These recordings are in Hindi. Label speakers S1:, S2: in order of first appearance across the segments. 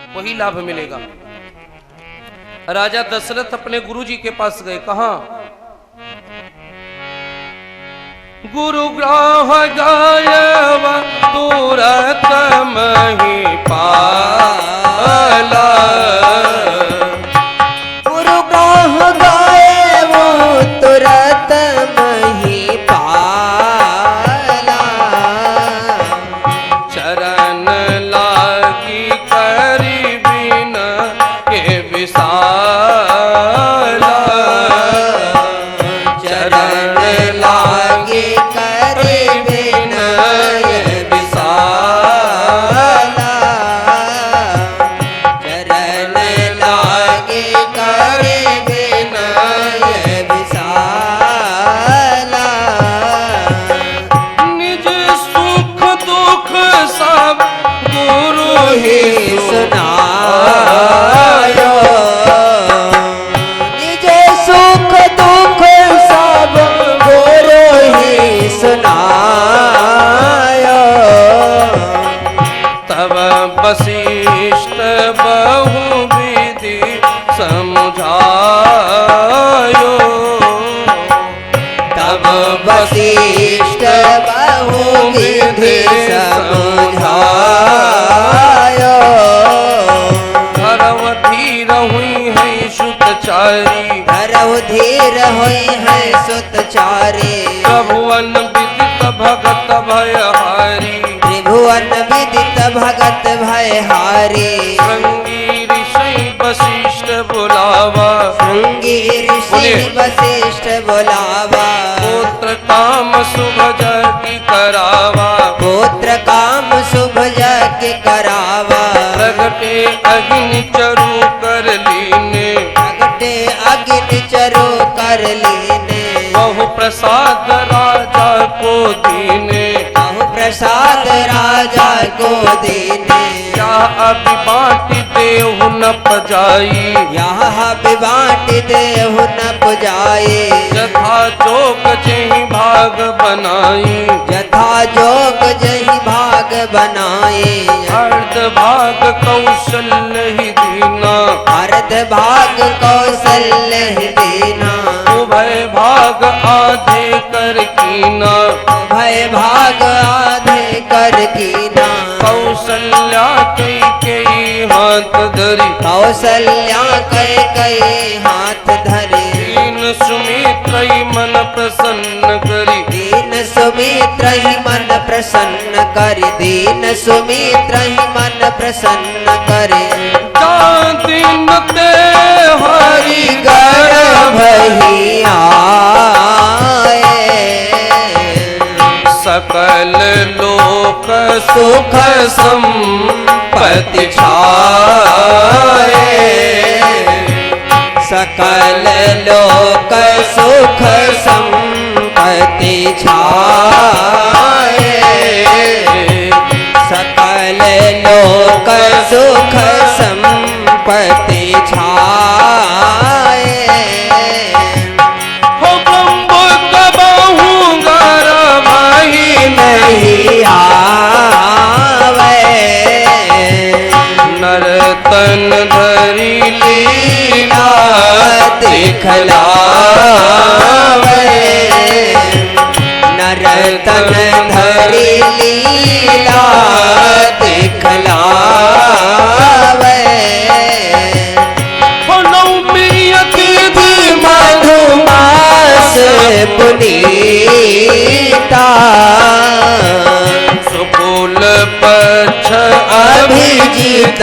S1: वही लाभ मिलेगा। राजा दशरथ अपने गुरुजी के पास गए, कहा गुरुग्राह गायव तुरत मही पाला,
S2: गुरुग्राह गायव तुरत मही पाला,
S1: चरण लागी करी बिन के विशाला,
S2: चरण लागे करे विनय विशाला, चरण लागे करे विनय विशाला,
S1: निज सुख दुख सब गुरु ही
S2: सुनायो, निज सुख दुख सब गुरु ही सुनायो,
S1: तब वशिष्ठ बहुविधि समझायो,
S2: तब वशिष्ठ बहुविधि समझायो,
S1: धरव धीर हुई है सुतचारी,
S2: धरव धीर होई है सुतचारी,
S1: प्रभुवन विदित भगत भयहारी,
S2: त्रिभुवन विदित भगत भयहारी,
S1: संगी ऋषि वशिष्ठ बुलावा,
S2: संगी ऋषि वशिष्ठ बुलावा,
S1: पुत्र काम शुभ जग करावा,
S2: पुत्र काम शुभ जग करावा,
S1: प्रगटे अग्नि चरु कर लीने,
S2: प्रगटे अग्नि चरु कर लीने,
S1: बहु प्रसाद राजा को दीने,
S2: बहु प्रसाद राजा को देने,
S1: क्या अभी बाटी देहु न पजाई,
S2: यहाँ विवाट देहु न पुजाए,
S1: जथा जोग जही भाग बनाई,
S2: यथा जोग जही भाग बनाए,
S1: अर्ध भाग कौशल्य ही दीना,
S2: अर्ध भाग कौशल्य ही देना,
S1: उभय भाग आधे कर कीना,
S2: भय भाग आधे कर कीना,
S1: कौशल्या कई कई हाथ धरी,
S2: कौशल्या कई कई हाथ धरे,
S1: दीन सुमित्र ही मन प्रसन्न करी,
S2: दीन सुमित्र ही मन प्रसन्न करे, दीन सुमित्र ही मन प्रसन्न करे,
S1: दिन ते हरि
S2: गर्भ ही आए,
S1: सकल लोक सुख संपत्ति छाए,
S2: सकल लोक सुख संपत्ति छाए, सकल लोक सुख संपत्ति छाए,
S1: हो ब्रह्म कबहु गर्भ ही
S2: नहीं आवे,
S1: नरतन धरी लीला
S2: दिखलावे, नरतन धरी लीला दिखलावे,
S1: हो नवमी अतिथि
S2: मधुमास पुनीता,
S1: सुकुल पक्ष
S2: अभिजीत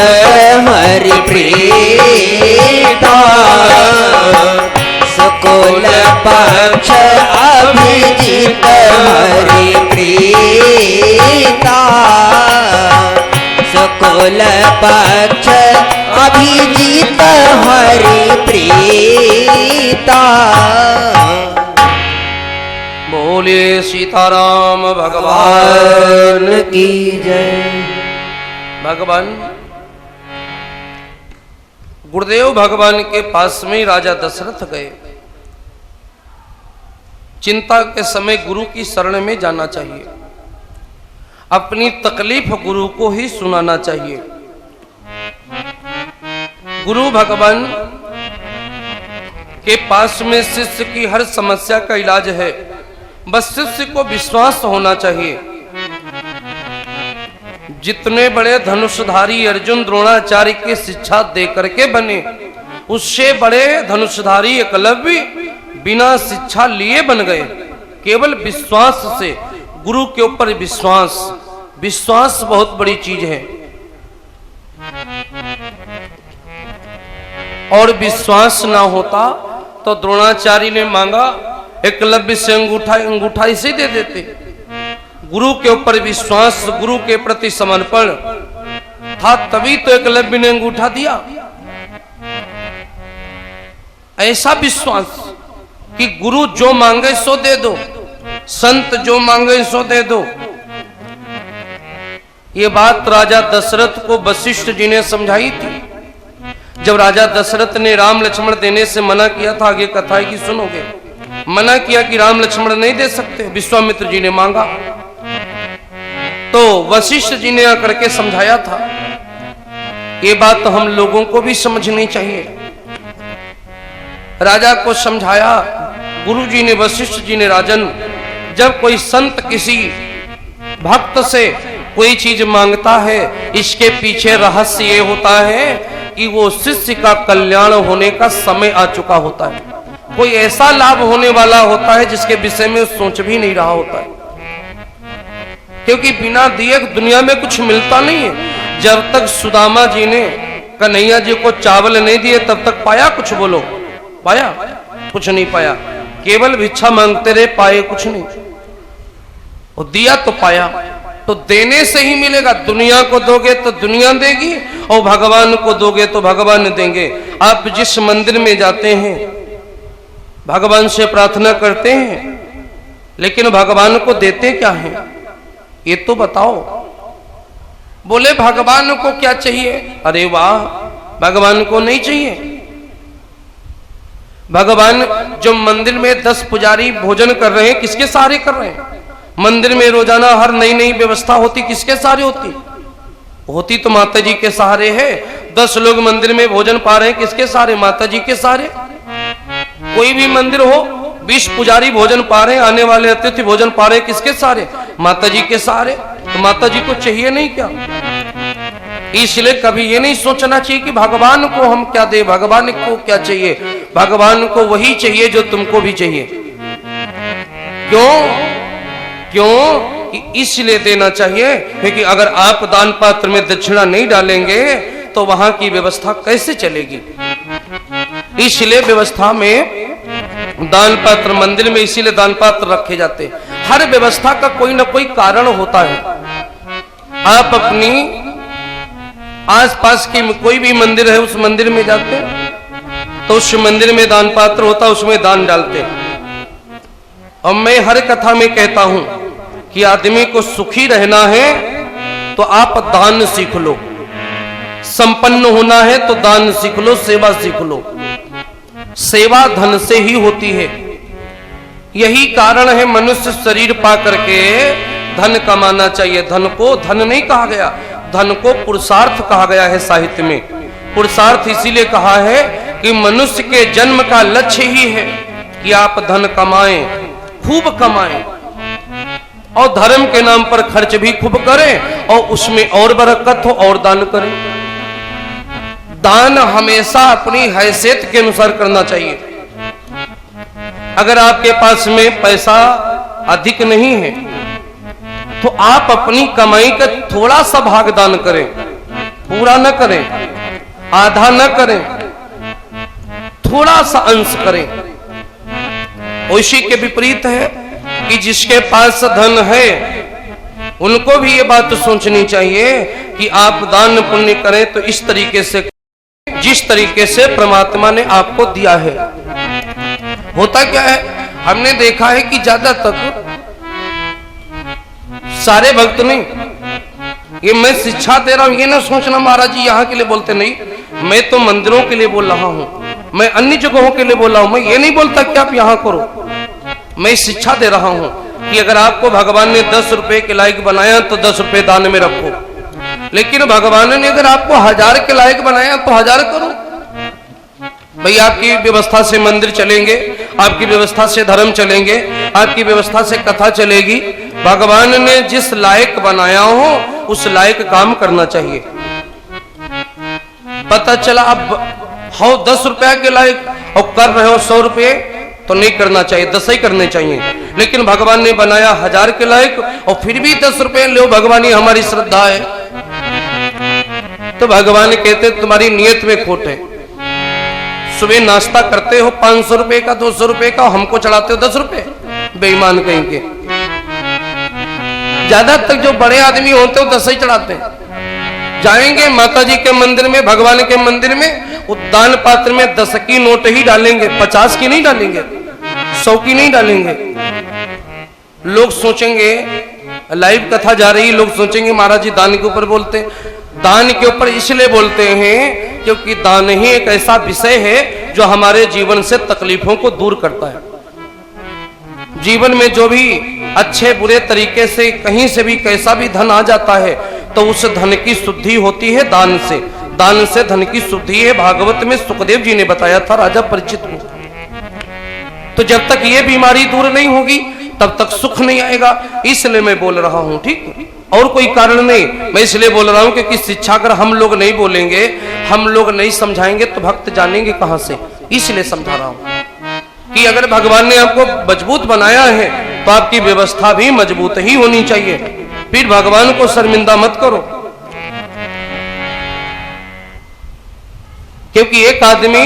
S2: हरि प्रीता, सुकुल पक्ष अभिजीत हरि प्रीता, सुकुल पक्ष अभिजीत हरि प्रीता।
S1: बोले सीताराम भगवान
S2: की जय।
S1: भगवान गुरुदेव भगवान के पास में राजा दशरथ गए। चिंता के समय गुरु की शरण में जाना चाहिए, अपनी तकलीफ गुरु को ही सुनाना चाहिए। गुरु भगवान के पास में शिष्य की हर समस्या का इलाज है, बस शिष्य को विश्वास होना चाहिए। जितने बड़े धनुषधारी अर्जुन द्रोणाचार्य की शिक्षा दे करके बने, उससे बड़े धनुषधारी एकलव्य बिना शिक्षा लिए बन गए। केवल विश्वास से, गुरु के ऊपर विश्वास, विश्वास बहुत बड़ी चीज है। और विश्वास ना होता तो द्रोणाचार्य ने मांगा, एकलव्य से अंगूठा इसे दे देते। गुरु के ऊपर विश्वास, गुरु के प्रति समर्पण था, तभी तो एकलव्य ने अंगूठा दिया। ऐसा विश्वास कि गुरु जो मांगे सो दे दो, संत जो मांगे सो दे दो। ये बात राजा दशरथ को वशिष्ठ जी ने समझाई थी। जब राजा दशरथ ने राम लक्ष्मण देने से मना किया था, आगे कथा की सुनोगे, मना किया कि राम लक्ष्मण नहीं दे सकते, विश्वामित्र जी ने मांगा तो वशिष्ठ जी ने आकर के समझाया था। ये बात तो हम लोगों को भी समझनी चाहिए। राजा को समझाया गुरु जी ने, वशिष्ठ जी ने, राजन, जब कोई संत किसी भक्त से कोई चीज मांगता है, इसके पीछे रहस्य ये होता है कि वो शिष्य का कल्याण होने का समय आ चुका होता है। कोई ऐसा लाभ होने वाला होता है जिसके विषय में सोच भी नहीं रहा होता है। क्योंकि बिना दिए दुनिया में कुछ मिलता नहीं है। जब तक सुदामा जी ने कन्हैया जी को चावल नहीं दिए तब तक पाया कुछ? बोलो, पाया? कुछ नहीं पाया। केवल भिक्षा मांगते रहे, पाए कुछ नहीं। और दिया तो पाया। तो देने से ही मिलेगा। दुनिया को दोगे तो दुनिया देगी, और भगवान को दोगे तो भगवान देंगे। आप जिस मंदिर में जाते हैं, भगवान से प्रार्थना करते हैं, लेकिन भगवान को देते क्या है ये तो बताओ। बोले भगवान को क्या चाहिए? अरे वाह, भगवान को नहीं चाहिए। भगवान जो मंदिर में 10 पुजारी भोजन कर रहे हैं, किसके सहारे कर रहे हैं? मंदिर में रोजाना हर नई नई व्यवस्था होती, किसके सहारे होती? होती तो माता जी के सहारे है। 10 लोग मंदिर में भोजन पा रहे हैं, किसके सहारे? माता जी के सहारे। कोई भी मंदिर हो, 20 पुजारी भोजन पा रहे हैं, आने वाले अतिथि भोजन पा रहे हैं, किसके सहारे? माता जी के सहारे। तो माता जी को चाहिए नहीं क्या? इसलिए कभी ये नहीं सोचना चाहिए कि भगवान को हम क्या दे, भगवान को क्या चाहिए। भगवान को वही चाहिए जो तुमको भी चाहिए। क्यों कि इसलिए देना चाहिए क्योंकि अगर आप दान पात्र में दक्षिणा नहीं डालेंगे तो वहां की व्यवस्था कैसे चलेगी। इसलिए व्यवस्था में दान पात्र, मंदिर में इसीलिए दान पात्र रखे जाते हैं। हर व्यवस्था का कोई ना कोई कारण होता है। आप अपनी आसपास की कोई भी मंदिर है, उस मंदिर में जाते हैं तो उस मंदिर में दान पात्र होता है, उसमें दान डालते हैं। और मैं हर कथा में कहता हूं कि आदमी को सुखी रहना है तो आप दान सीख लो, संपन्न होना है तो दान सीख लो, सेवा सीख लो। सेवा धन से ही होती है। यही कारण है मनुष्य शरीर पा करके धन कमाना चाहिए। धन को धन नहीं कहा गया, धन को पुरुषार्थ कहा गया है साहित्य में। पुरुषार्थ इसीलिए कहा है कि मनुष्य के जन्म का लक्ष्य ही है कि आप धन कमाएं, खूब कमाएं, और धर्म के नाम पर खर्च भी खूब करें, और उसमें और बरकत हो और दान करें। दान हमेशा अपनी हैसियत के अनुसार करना चाहिए। अगर आपके पास में पैसा अधिक नहीं है तो आप अपनी कमाई का थोड़ा सा भाग दान करें, पूरा न करें, आधा न करें, थोड़ा सा अंश करें। उसी के विपरीत है कि जिसके पास धन है उनको भी ये बात सोचनी चाहिए कि आप दान पुण्य करें तो इस तरीके से, जिस तरीके से परमात्मा ने आपको दिया है। होता क्या है, हमने देखा है कि ज्यादातर सारे भक्त नहीं, ये मैं शिक्षा दे रहा हूं, ये ना सोचना महाराज जी यहाँ के लिए बोलते नहीं, मैं तो मंदिरों के लिए बोल रहा हूं, मैं अन्य जगहों के लिए बोल रहा हूं। मैं ये नहीं बोलता कि आप यहाँ करो, मैं शिक्षा दे रहा हूं कि अगर आपको भगवान ने 10 रुपए के लायक बनाया तो 10 रुपए दान में रखो, लेकिन भगवान ने अगर आपको 1000 के लायक बनाया तो 1000 करो, भाई आपकी व्यवस्था से मंदिर चलेंगे, आपकी व्यवस्था से धर्म चलेंगे, आपकी व्यवस्था से कथा चलेगी। भगवान ने जिस लायक बनाया हो उस लायक काम करना चाहिए। पता चला अब हो 10 रुपया के लायक और कर रहे हो 100 रुपये, तो नहीं करना चाहिए, 10 ही करने चाहिए। लेकिन भगवान ने बनाया 1000 के लायक और फिर भी 10 रुपये लो, भगवान ही हमारी श्रद्धा है। तो भगवान कहते तुम्हारी नियत में खोट है। सुबह नाश्ता करते हो 500 रुपए का, 200 रुपए का, हमको चढ़ाते हो 10 रुपए, बेईमान कहीं के। ज्यादा तक जो बड़े आदमी होते हो 10 ही चढ़ाते हैं। जाएंगे माता जी के मंदिर में, भगवान के मंदिर में, उद्यान पात्र में 10 की नोट ही डालेंगे, 50 की नहीं डालेंगे, 100 की नहीं डालेंगे। लोग सोचेंगे, लाइव कथा जा रही, लोग सोचेंगे महाराज जी दान के ऊपर बोलते। दान के ऊपर इसलिए बोलते हैं क्योंकि दान ही एक ऐसा विषय है जो हमारे जीवन से तकलीफों को दूर करता है। जीवन में जो भी अच्छे बुरे तरीके से कहीं से भी कैसा भी धन आ जाता है तो उस धन की शुद्धि होती है दान से। दान से धन की शुद्धि है। भागवत में सुखदेव जी ने बताया था राजा परीक्षित को। तो जब तक ये बीमारी दूर नहीं होगी तब तक सुख नहीं आएगा, इसलिए मैं बोल रहा हूं। ठीक, और कोई कारण नहीं, मैं इसलिए बोल रहा हूं क्योंकि शिक्षा अगर हम लोग नहीं बोलेंगे, हम लोग नहीं समझाएंगे तो भक्त जानेंगे कहां से। इसलिए समझा रहा हूं कि अगर भगवान ने आपको मजबूत बनाया है तो आपकी व्यवस्था भी मजबूत ही होनी चाहिए। फिर भगवान को शर्मिंदा मत करो। क्योंकि एक आदमी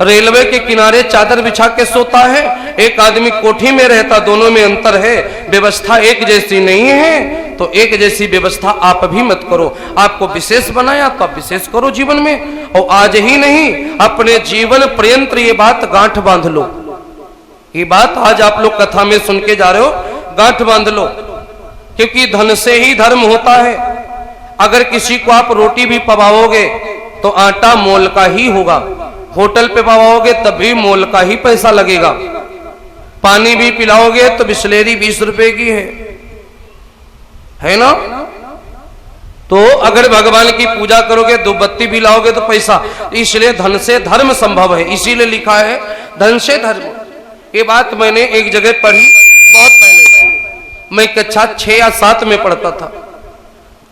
S1: रेलवे के किनारे चादर बिछा के सोता है, एक आदमी कोठी में रहता, दोनों में अंतर है। व्यवस्था एक जैसी नहीं है तो एक जैसी व्यवस्था आप भी मत करो। आपको विशेष बनाया तो आप विशेष करो जीवन में, और आज ही नहीं अपने जीवन पर्यंत ये बात गांठ बांध लो। ये बात आज आप लोग कथा में सुन के जा रहे हो, गांठ बांध लो। क्योंकि धन से ही धर्म होता है। अगर किसी को आप रोटी भी पवाओगे तो आटा मोल का ही होगा, होटल पे पवाओगे तब भी मोल का ही पैसा लगेगा। पानी भी पिलाओगे तो बिस्लेरी 20 रुपए की है ना। तो अगर भगवान की पूजा करोगे, दो बत्ती भी लाओगे तो पैसा। इसलिए धन से धर्म संभव है, इसीलिए लिखा है धन से धर्म। ये बात मैंने एक जगह पढ़ी बहुत पहले, मैं कक्षा 6 या 7 में पढ़ता था।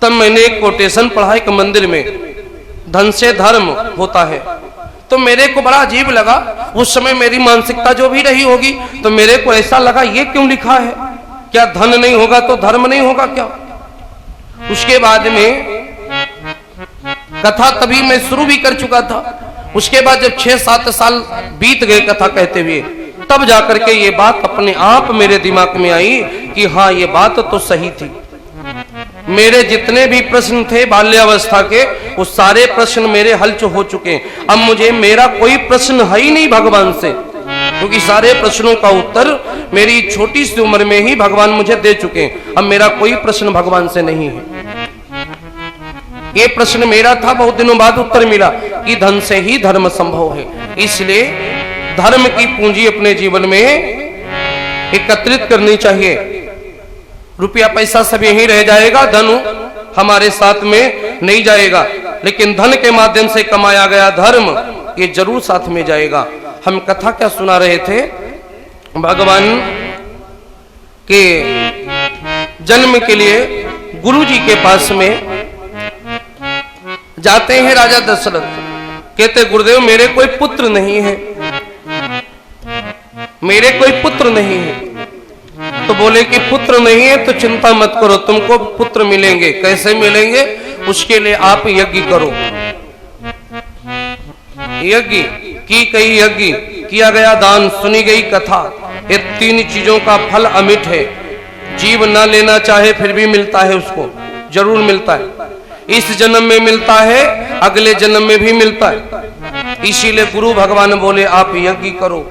S1: तब मैंने एक कोटेशन पढ़ा एक मंदिर में, धन से धर्म होता है। तो मेरे को बड़ा अजीब लगा। उस समय मेरी मानसिकता जो भी रही होगी, तो मेरे को ऐसा लगा ये क्यों लिखा है, क्या धन नहीं होगा तो धर्म नहीं होगा क्या। उसके बाद में कथा तभी मैं शुरू भी कर चुका था। उसके बाद जब 6-7 साल बीत गए कथा कहते हुए, तब जाकर के ये बात अपने आप मेरे दिमाग में आई कि हाँ ये बात तो सही थी। मेरे जितने भी प्रश्न थे बाल्यावस्था के, वो सारे प्रश्न मेरे हल हो चुके हैं। अब मुझे मेरा कोई प्रश्न है ही नहीं भगवान से, क्योंकि सारे प्रश्नों का उत्तर मेरी छोटी सी उम्र में ही भगवान मुझे दे चुके हैं। अब मेरा कोई प्रश्न भगवान से नहीं है। ये प्रश्न मेरा था, बहुत दिनों बाद उत्तर मिला कि धन से ही धर्म संभव है। इसलिए धर्म की पूंजी अपने जीवन में एकत्रित करनी चाहिए। रुपया पैसा सब यहीं रह जाएगा, धन हमारे साथ में नहीं जाएगा, लेकिन धन के माध्यम से कमाया गया धर्म ये जरूर साथ में जाएगा। हम कथा क्या सुना रहे थे, भगवान के जन्म के लिए गुरु जी के पास में जाते हैं राजा दशरथ। कहते गुरुदेव मेरे कोई पुत्र नहीं है, मेरे कोई पुत्र नहीं है। तो बोले कि पुत्र नहीं है तो चिंता मत करो, तुमको पुत्र मिलेंगे। कैसे मिलेंगे, उसके लिए आप यज्ञ करो। यज्ञ की कई यज्ञ, किया गया दान, सुनी गई कथा, ये 3 चीजों का फल अमिट है। जीव न लेना चाहे फिर भी मिलता है, उसको जरूर मिलता है। इस जन्म में मिलता है, अगले जन्म में भी मिलता है। इसीलिए गुरु भगवान बोले आप यज्ञ करो।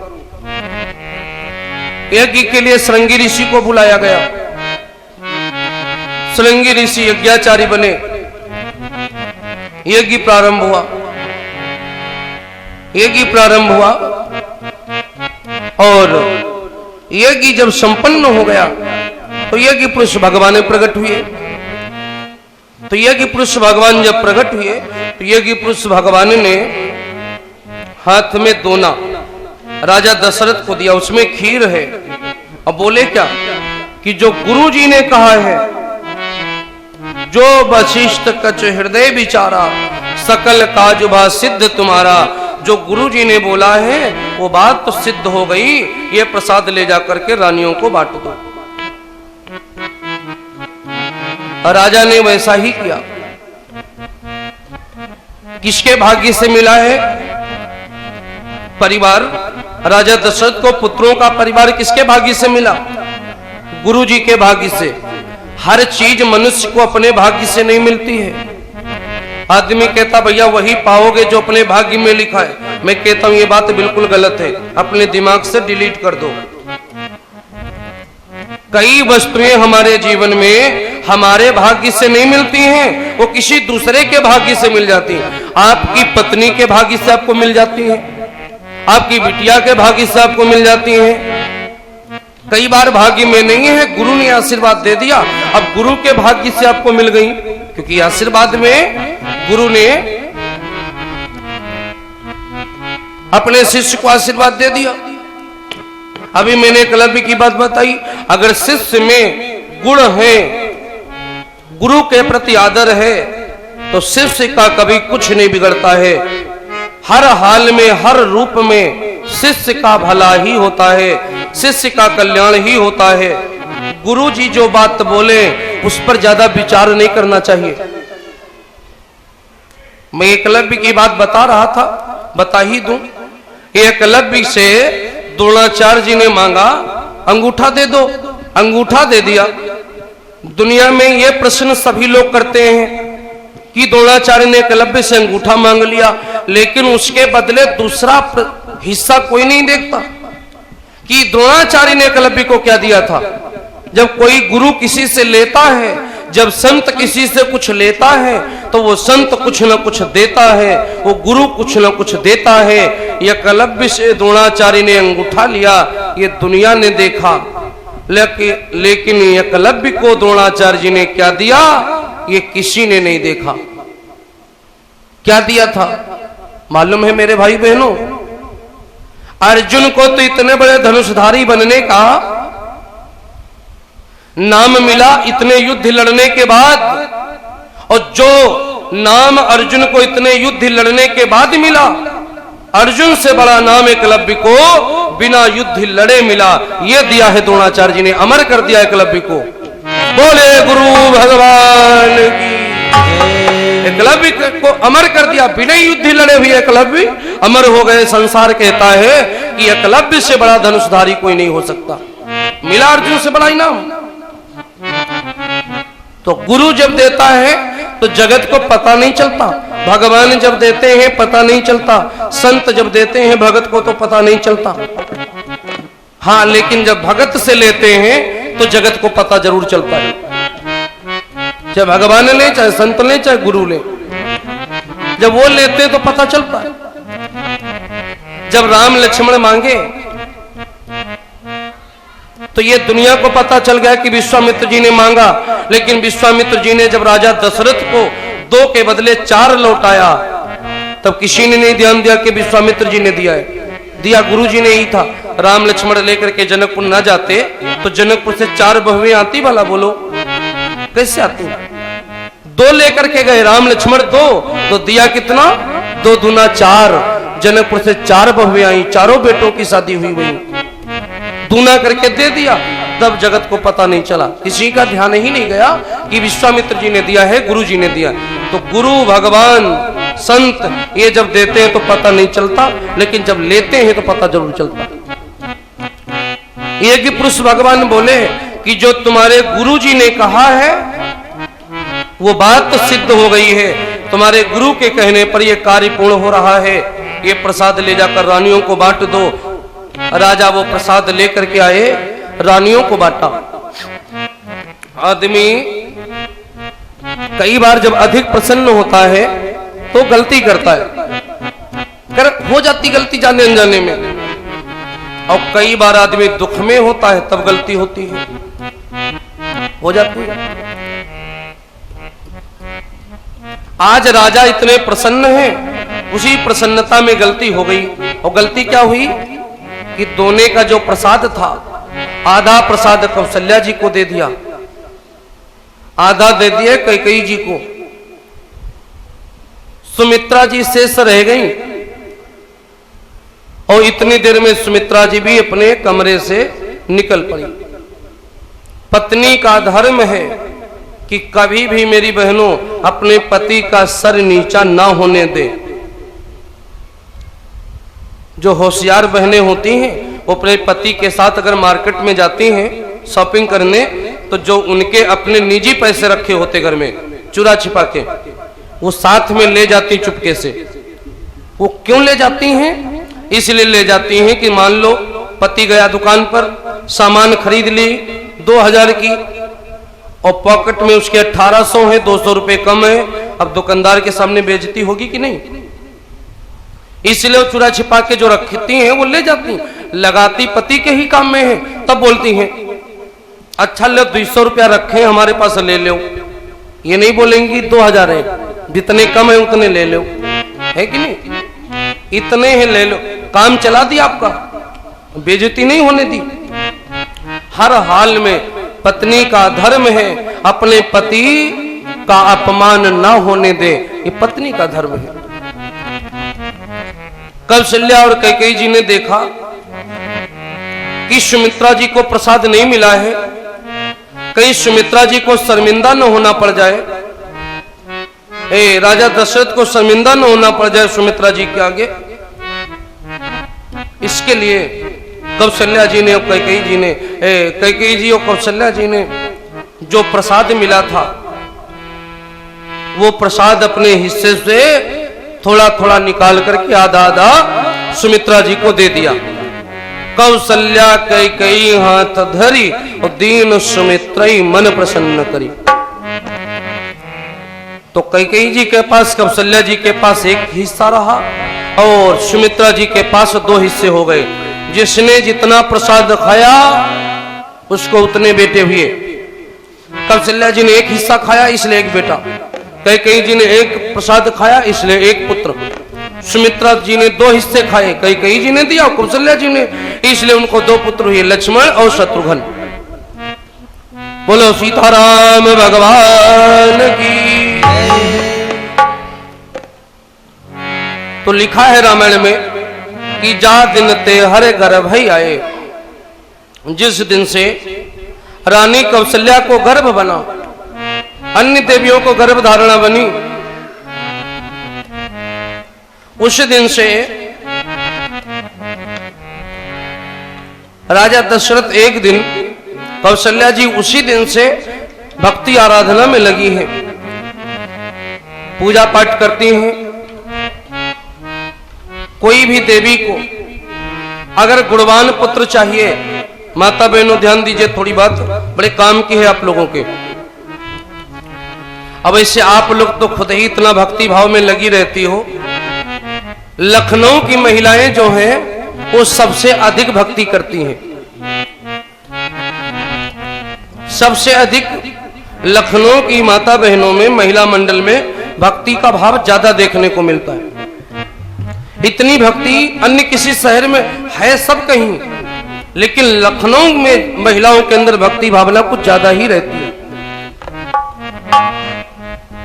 S1: यज्ञ के लिए श्रृंगी ऋषि को बुलाया गया। श्रृंगी ऋषि यज्ञाचारी बने, यज्ञ प्रारंभ हुआ। यज्ञ प्रारंभ हुआ और यज्ञ जब संपन्न हो गया तो यज्ञ पुरुष भगवान प्रकट हुए। तो यज्ञ पुरुष भगवान जब प्रकट हुए तो यज्ञ पुरुष भगवान ने हाथ में दोना राजा दशरथ को दिया, उसमें खीर है। अब बोले क्या कि जो गुरु जी ने कहा है, जो वशिष्ठ कछ हृदय विचारा, सकल काज भा सिद्ध तुम्हारा। जो गुरु जी ने बोला है वो बात तो सिद्ध हो गई, ये प्रसाद ले जाकर के रानियों को बांट दो। राजा ने वैसा ही किया। किसके भाग्य से मिला है परिवार? राजा दशरथ को पुत्रों का परिवार किसके भाग्य से मिला? गुरु जी के भाग्य से। हर चीज मनुष्य को अपने भाग्य से नहीं मिलती है। आदमी कहता भैया वही पाओगे जो अपने भाग्य में लिखा है। मैं कहता हूं ये बात बिल्कुल गलत है, अपने दिमाग से डिलीट कर दो। कई वस्तुएं हमारे जीवन में हमारे भाग्य से नहीं मिलती हैं, वो किसी दूसरे के भाग्य से मिल जाती हैं। आपकी पत्नी के भाग्य से आपको मिल जाती है, आपकी बिटिया के भाग्य से आपको मिल जाती है। कई बार भाग्य में नहीं है, गुरु ने आशीर्वाद दे दिया, अब गुरु के भाग्य से आपको मिल गई, क्योंकि आशीर्वाद में गुरु ने अपने शिष्य को आशीर्वाद दे दिया। अभी मैंने एकलव्य की बात बताई। अगर शिष्य में गुण है, गुरु के प्रति आदर है, तो शिष्य का कभी कुछ नहीं बिगड़ता है। हर हाल में, हर रूप में शिष्य का भला ही होता है, शिष्य का कल्याण ही होता है। गुरु जी जो बात बोले उस पर ज्यादा विचार नहीं करना चाहिए। मैं एकलव्य की बात बता रहा था, बता ही दूं। एकलव्य से द्रोणाचार्य जी ने मांगा अंगूठा दे दो, अंगूठा दे दिया। दुनिया में ये प्रश्न सभी लोग करते हैं कि द्रोणाचार्य ने एकलव्य से अंगूठा मांग लिया, लेकिन उसके बदले दूसरा हिस्सा कोई नहीं देखता कि द्रोणाचार्य ने एकलव्य को क्या दिया था। जब कोई गुरु किसी से लेता है, जब संत किसी से कुछ लेता है, तो वो संत कुछ न कुछ देता है, वो गुरु कुछ न कुछ देता है। एकलव्य से द्रोणाचार्य ने अंगूठा लिया, ये दुनिया ने देखा, लेकिन एकलव्य को द्रोणाचार्य जी ने क्या दिया ये किसी ने नहीं देखा। क्या दिया था मालूम है मेरे भाई बहनों? अर्जुन को तो इतने बड़े धनुषधारी बनने का नाम मिला इतने युद्ध लड़ने के बाद, और जो नाम अर्जुन को इतने युद्ध लड़ने के बाद मिला, अर्जुन से बड़ा नाम एकलव्य को बिना युद्ध लड़े मिला। यह दिया है द्रोणाचार्य जी ने, अमर कर दिया एकलव्य को। बोले गुरु भगवान की। एकलव्य को अमर कर दिया, बिना युद्ध लड़े हुए एकलव्य अमर हो गए। संसार कहता है कि एकलव्य से बड़ा धनुषधारी कोई नहीं हो सकता। मिला अर्जुन से बड़ा इनाम। तो गुरु जब देता है तो जगत को पता नहीं चलता, भगवान जब देते हैं पता नहीं चलता, संत जब देते हैं भगत को तो पता नहीं चलता। हाँ, लेकिन जब भगत से लेते हैं तो जगत को पता जरूर चलता है। चाहे भगवान ले, चाहे संत ले, चाहे गुरु ले, जब वो लेते हैं तो पता चलता है। जब राम लक्ष्मण मांगे तो ये दुनिया को पता चल गया कि विश्वामित्र जी ने मांगा, लेकिन विश्वामित्र जी ने जब राजा दशरथ को 2 के बदले 4 लौटाया, तब किसी ने नहीं ध्यान दिया कि विश्वामित्र जी ने दिया है। दिया गुरु जी ने ही था। राम लक्ष्मण लेकर के जनकपुर ना जाते तो जनकपुर से 4 बहुएं आती, भला बोलो कैसे आती? 2 लेकर के गए, राम लक्ष्मण 2, तो दिया कितना? 2 दूना 4। जनकपुर से 4 बहुएं आई, चारों बेटों की शादी हुई वही, दूना करके दे दिया। तब जगत को पता नहीं चला, किसी का ध्यान ही नहीं गया कि विश्वामित्र जी ने दिया है, गुरु जी ने दिया। तो गुरु, भगवान, संत ये जब देते हैं तो पता नहीं चलता, लेकिन जब लेते हैं तो पता जरूर चलता। एक ही पुरुष भगवान बोले कि जो तुम्हारे गुरु जी ने कहा है वो बात तो सिद्ध हो गई है, तुम्हारे गुरु के कहने पर यह कार्य पूर्ण हो रहा है। ये प्रसाद ले जाकर रानियों को बांट दो। राजा वो प्रसाद लेकर के आए, रानियों को बांटा। आदमी कई बार जब अधिक प्रसन्न होता है तो गलती करता है, हो जाती गलती जाने अनजाने में, और कई बार आदमी दुख में होता है तब गलती होती है, हो जाती है। आज राजा इतने प्रसन्न हैं उसी प्रसन्नता में गलती हो गई। और गलती क्या हुई कि दोने का जो प्रसाद था, आधा प्रसाद कौशल्या जी को दे दिया, आधा दे दिया कैकेयी जी को। सुमित्रा जी शेष रह गई और इतनी देर में सुमित्रा जी भी अपने कमरे से निकल पड़ी। पत्नी का धर्म है कि कभी भी मेरी बहनों अपने पति का सर नीचा ना होने दे। जो होशियार बहनें होती हैं वो अपने पति के साथ अगर मार्केट में जाती हैं शॉपिंग करने, तो जो उनके अपने निजी पैसे रखे होते घर में चुरा छिपा के, वो साथ में ले जाती चुपके से। वो क्यों ले जाती हैं? इसलिए ले जाती हैं कि मान लो पति गया दुकान पर, सामान खरीद ली 2000 की और पॉकेट में उसके 1800 है, 200 रुपए कम है। अब दुकानदार के सामने बेइज्जती होगी कि नहीं? इसलिए वो चुरा छिपा के जो रखती हैं वो ले जाती, लगाती पति के ही काम में है। तब बोलती हैं अच्छा लो 200 रुपया रखे हमारे पास ले लो। ये नहीं बोलेंगी 2000 है, जितने कम है उतने ले लो, है कि नहीं? इतने हैं ले लो, काम चला दिया आपका, बेइज्जती नहीं होने दी। हर हाल में पत्नी का धर्म है अपने पति का अपमान ना होने दे, ये पत्नी का धर्म है। कौशल्या और कैकेयी जी ने देखा कि सुमित्रा जी को प्रसाद नहीं मिला है, कहीं सुमित्रा जी को शर्मिंदा न होना पड़ जाए, राजा दशरथ को शर्मिंदा न होना पड़ जाए सुमित्रा जी के आगे। इसके लिए कौशल्या जी ने और कैकेयी जी और कौशल्या जी ने जो प्रसाद मिला था वो प्रसाद अपने हिस्से से थोड़ा थोड़ा निकाल करके आधा आधा सुमित्रा जी को दे दिया। कौशल्या कैकेयी हाथ धरी और दीन सुमित्रई मन प्रसन्न करी। तो कैकेयी जी के पास, कौशल्या जी के पास एक हिस्सा रहा और सुमित्रा जी के पास 2 हिस्से हो गए। जिसने जितना प्रसाद खाया उसको उतने बेटे हुए। कौशल्या जी ने एक हिस्सा खाया इसलिए एक बेटा, कैकेयी जी ने एक प्रसाद खाया इसलिए एक पुत्र, सुमित्रा जी ने 2 हिस्से खाए, कैकेयी जी ने दिया, कौशल्या जी ने, इसलिए उनको 2 पुत्र हुए, लक्ष्मण और शत्रुघ्न। बोलो सीताराम भगवान की। तो लिखा है रामायण में कि जा दिन ते हरे गर्भ ही आए, जिस दिन से रानी कौशल्या को गर्भ बना, अन्य देवियों को गर्भ धारणा बनी, उस दिन से राजा दशरथ एक दिन, कौशल्या जी उसी दिन से भक्ति आराधना में लगी हैं, पूजा पाठ करती हैं। कोई भी देवी को अगर गुणवान पुत्र चाहिए, माता बहनों ध्यान दीजिए, थोड़ी बात बड़े काम की है आप लोगों के। अब ऐसे आप लोग तो खुद ही इतना भक्ति भाव में लगी रहती हो, लखनऊ की महिलाएं जो हैं वो सबसे अधिक भक्ति करती हैं। सबसे अधिक लखनऊ की माता बहनों में, महिला मंडल में भक्ति का भाव ज्यादा देखने को मिलता है। इतनी भक्ति अन्य किसी शहर में है सब कहीं, लेकिन लखनऊ में महिलाओं के अंदर भक्ति भावना कुछ ज्यादा ही रहती है।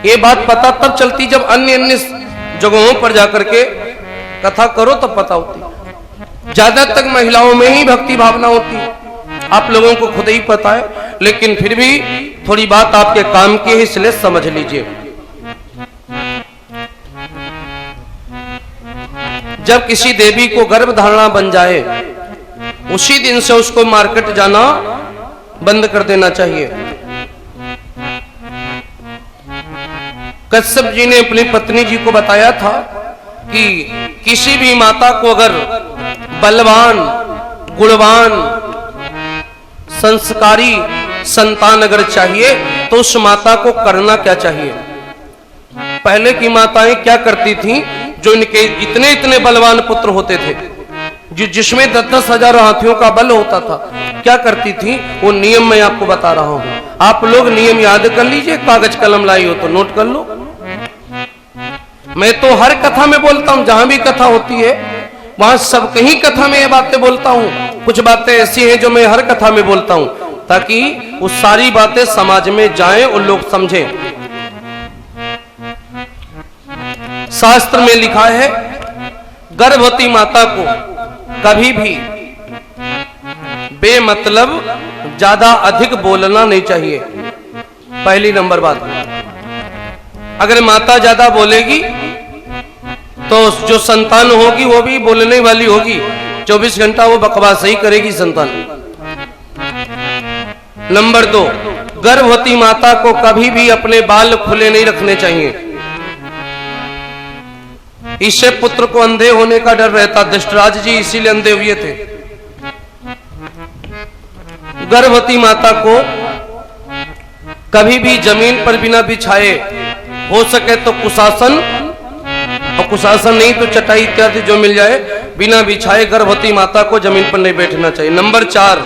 S1: ये बात पता तब चलती जब अन्य अन्य जगहों पर जाकर के कथा करो तब पता होती। ज्यादा तक महिलाओं में ही भक्ति भावना होती है, आप लोगों को खुद ही पता है, लेकिन फिर भी थोड़ी बात आपके काम की है इसलिए समझ लीजिए। जब किसी देवी को गर्भ धारणा बन जाए उसी दिन से उसको मार्केट जाना बंद कर देना चाहिए। कश्यप जी ने अपनी पत्नी जी को बताया था कि किसी भी माता को अगर बलवान, गुणवान, संस्कारी संतान अगर चाहिए तो उस माता को करना क्या चाहिए। पहले की माताएं क्या करती थीं, जो इनके इतने इतने बलवान पुत्र होते थे, जो जिसमें 10-10 हजार हाथियों का बल होता था, क्या करती थी, वो नियम मैं आपको बता रहा हूं। आप लोग नियम याद कर लीजिए, कागज कलम लाई हो तो नोट कर लो। मैं तो हर कथा में बोलता हूं, जहां भी कथा होती है वहां सब कहीं कथा में ये बातें बोलता हूं। कुछ बातें ऐसी हैं जो मैं हर कथा में बोलता हूं, ताकि वो सारी बातें समाज में जाएं और लोग समझें। शास्त्र में लिखा है गर्भवती माता को कभी भी बेमतलब ज्यादा अधिक बोलना नहीं चाहिए। पहली नंबर बात, अगर माता ज्यादा बोलेगी तो जो संतान होगी वो भी बोलने वाली होगी, 24 घंटा वो बकवास ही करेगी संतान। नंबर 2, गर्भवती माता को कभी भी अपने बाल खुले नहीं रखने चाहिए। इससे पुत्र को अंधे होने का डर रहता। दृष्टराज जी इसीलिए अंधे हुए थे। गर्भवती माता को कभी भी जमीन पर बिना बिछाए, हो सके तो कुशासन, और कुशासन नहीं तो चटाई इत्यादि जो मिल जाए, बिना बिछाए गर्भवती माता को जमीन पर नहीं बैठना चाहिए। नंबर 4,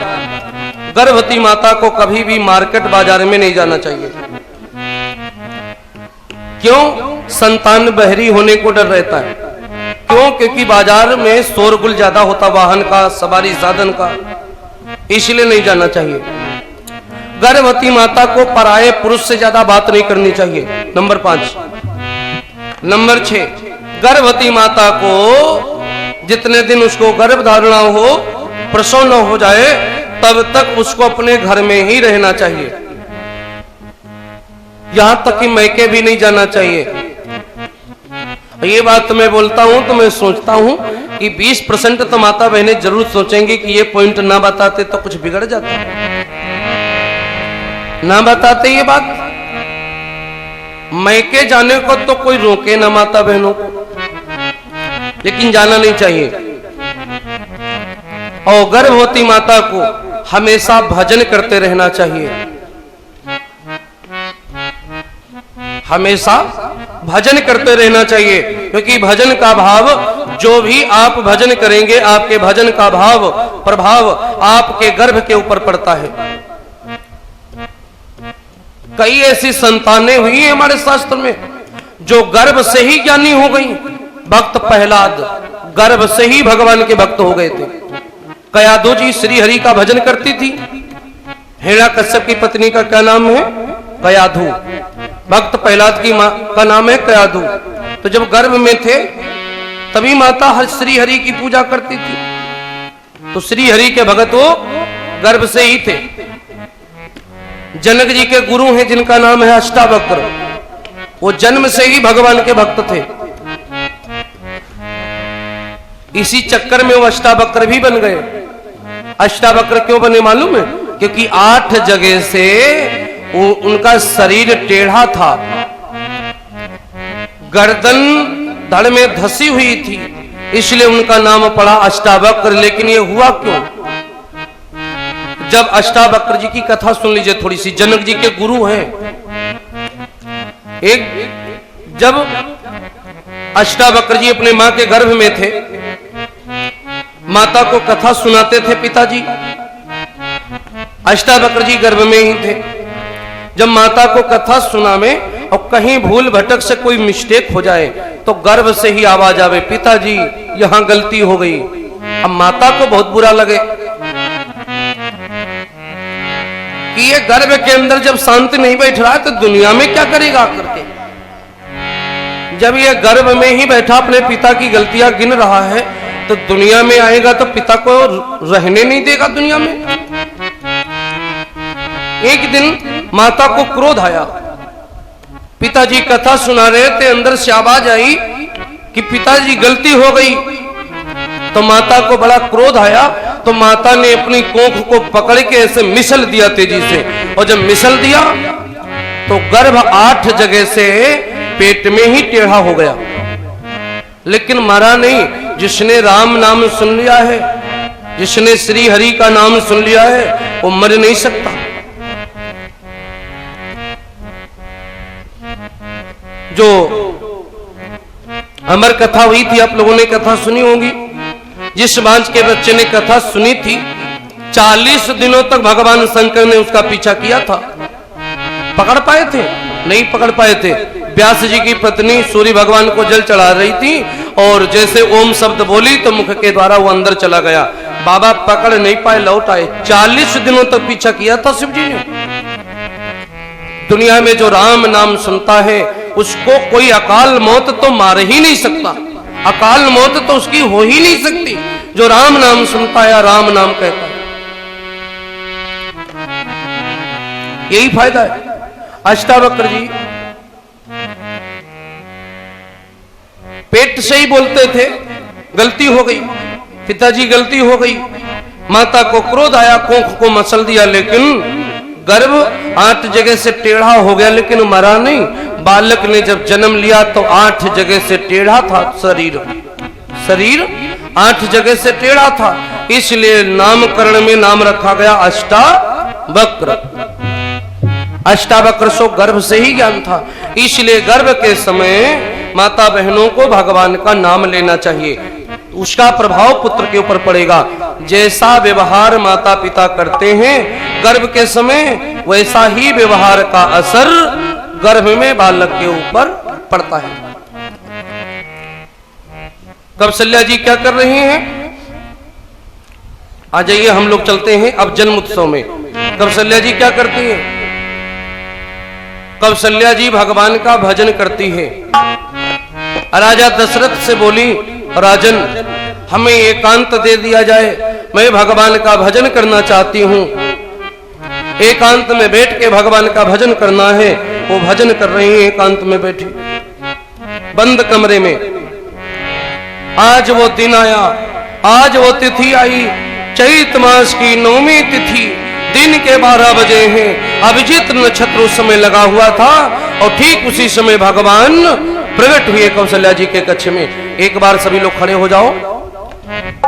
S1: गर्भवती माता को कभी भी मार्केट बाजार में नहीं जाना चाहिए। क्यों? संतान बहरी होने को डर रहता है। क्यों? क्योंकि बाजार में शोरगुल ज्यादा होता, वाहन का, सवारी साधन का, इसलिए नहीं जाना चाहिए। गर्भवती माता को पराये पुरुष से ज्यादा बात नहीं करनी चाहिए। नंबर 5। नंबर 6, गर्भवती माता को जितने दिन उसको गर्भ धारणा हो, प्रसव न हो जाए, तब तक उसको अपने घर में ही रहना चाहिए। यहां तक कि मैके भी नहीं जाना चाहिए। ये बात मैं बोलता हूं तो मैं सोचता हूं कि 20% तो माता बहनें जरूर सोचेंगी कि ये पॉइंट ना बताते तो कुछ बिगड़ जाता, ना बताते ये बात। मैके जाने को तो कोई रोके ना माता बहनों को, लेकिन जाना नहीं चाहिए। और गर्भवती माता को हमेशा भजन करते रहना चाहिए। हमेशा भजन करते रहना चाहिए, क्योंकि भजन का भाव, जो भी आप भजन करेंगे, आपके भजन का भाव, प्रभाव आपके गर्भ के ऊपर पड़ता है। कई ऐसी संतानें हुई हैं हमारे शास्त्र में जो गर्भ से ही ज्ञानी हो गई। भक्त प्रहलाद गर्भ से ही भगवान के भक्त हो गए थे। कयाधु जी श्री हरि का भजन करती थी। हिरण्यकश्यप की पत्नी का क्या नाम है? कयाधु। भक्त प्रहलाद की मां का नाम है कयाधु। तो जब गर्भ में थे तभी माता हर श्री हरि की पूजा करती थी। तो श्री हरि के भगत वो गर्भ से ही थे। जनक जी के गुरु हैं जिनका नाम है अष्टावक्र, वो जन्म से ही भगवान के भक्त थे। इसी चक्कर में वो अष्टावक्र भी बन गए। अष्टावक्र क्यों बने मालूम है? क्योंकि 8 जगह से उनका शरीर टेढ़ा था, गर्दन धड़ में धसी हुई थी, इसलिए उनका नाम पड़ा अष्टावक्र। लेकिन ये हुआ क्यों? जब अष्टावक्र जी की कथा सुन लीजिए थोड़ी सी। जनक जी के गुरु हैं। जब अष्टावक्र जी अपने मां के गर्भ में थे, माता को कथा सुनाते थे पिताजी। अष्टावक्र जी गर्भ में ही थे। जब माता को कथा सुनावे और कहीं भूल भटक से कोई मिस्टेक हो जाए तो गर्भ से ही आवाज आवे, पिताजी यहां गलती हो गई। अब माता को बहुत बुरा लगे कि ये गर्भ के अंदर जब शांति नहीं बैठ रहा है तो दुनिया में क्या करेगा करके। जब ये गर्भ में ही बैठा अपने पिता की गलतियां गिन रहा है तो दुनिया में आएगा तो पिता को रहने नहीं देगा दुनिया में। एक दिन माता को क्रोध आया। पिताजी कथा सुना रहे थे, अंदर से आवाज आई कि पिताजी गलती हो गई। तो माता को बड़ा क्रोध आया, तो माता ने अपनी कोख को पकड़ के ऐसे मिसल दिया तेजी से, और जब मिसल दिया तो गर्भ 8 जगह से पेट में ही टेढ़ा हो गया। लेकिन मरा नहीं। जिसने राम नाम सुन लिया है, जिसने श्री हरि का नाम सुन लिया है, वो मर नहीं सकता। जो अमर कथा हुई थी, आप लोगों ने कथा सुनी होगी। जिस बांझ के बच्चे ने कथा सुनी थी, 40 दिनों तक भगवान शंकर ने उसका पीछा किया था, पकड़ पाए थे। नहीं पकड़ पाए थे। व्यास जी की पत्नी सूर्य भगवान को जल चढ़ा रही थी और जैसे ओम शब्द बोली तो मुख के द्वारा वो अंदर चला गया। बाबा पकड़ नहीं पाए, लौट आए। 40 दिनों तक पीछा किया था शिव जी ने। दुनिया में जो राम नाम सुनता है उसको कोई अकाल मौत तो मार ही नहीं सकता, अकाल मौत तो उसकी हो ही नहीं सकती। जो राम नाम सुनता है या राम नाम कहता है, यही फायदा है। अष्टावक्र जी पेट से ही बोलते थे, गलती हो गई, पिताजी गलती हो गई, माता को क्रोध आया, कोख को मसल दिया, लेकिन गर्भ 8 जगह से टेढ़ा हो गया लेकिन मरा नहीं। बालक ने जब जन्म लिया तो 8 जगह से टेढ़ा था शरीर 8 जगह से टेढ़ा था, इसलिए नामकरण में नाम रखा गया अष्टावक्र। अष्टावक्र सो गर्भ से ही ज्ञान था, इसलिए गर्भ के समय माता बहनों को भगवान का नाम लेना चाहिए। उसका प्रभाव पुत्र के ऊपर पड़ेगा। जैसा व्यवहार माता पिता करते हैं गर्भ के समय, वैसा ही व्यवहार का असर गर्भ में बालक के ऊपर पड़ता है। कौशल्या जी क्या कर रही हैं? आ जाइए, हम लोग चलते हैं अब जन्म उत्सव में। कौशल्या जी क्या करती है? कौशल्या जी भगवान का भजन करती है। राजा दशरथ से बोली, राजन हमें एकांत दे दिया जाए, मैं भगवान का भजन करना चाहती हूँ। एकांत में बैठ के भगवान का भजन करना है। वो भजन कर रही है एकांत में बैठी, बंद कमरे में। आज वो दिन आया, आज वो तिथि आई, चैत मास की 9वीं तिथि, दिन के 12 बजे हैं। अभिजीत नक्षत्र उस समय लगा हुआ था और ठीक उसी समय भगवान प्रकट हुए कौशल्या जी के कक्ष में। एक बार सभी लोग खड़े हो जाओ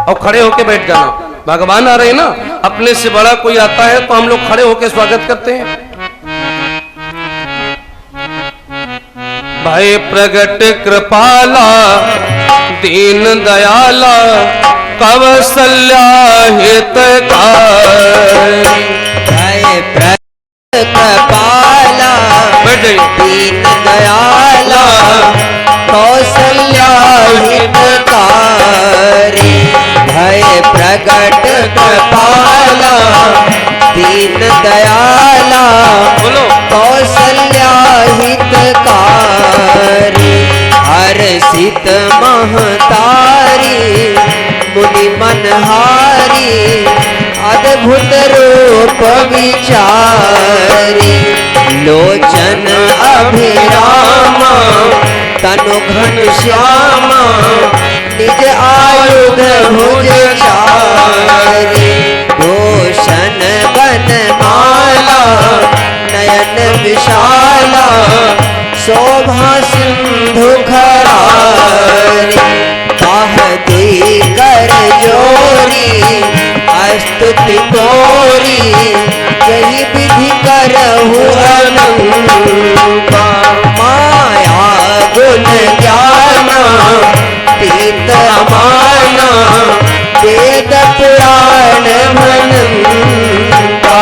S1: और खड़े होके बैठ जाना। भगवान आ रहे हैं ना, अपने से बड़ा कोई आता है तो हम लोग खड़े होके स्वागत करते हैं। भाई प्रगट कृपाला दीन दयाला कौशल्या हितकारी।
S2: भय प्रगट कृपाला दीन दयाला कौशल्या हितकारी। भय प्रगट कृपाला दीन दयाला कौशल्या हितकारी। हर्षित महतारी मुनि मनहारी अद्भुत रूप विचारी। लोचन अभिरामा तनु घन श्यामा निज आयुध भुज चारी। भूषण बनमाला नयन विशाला शोभा सिंधु खरारी। कहती कर जोरी स्तुति तोरी यही विधि करहु अनंता। माया गुण ज्ञाना तीत अमाना वेद पुराण मनंता।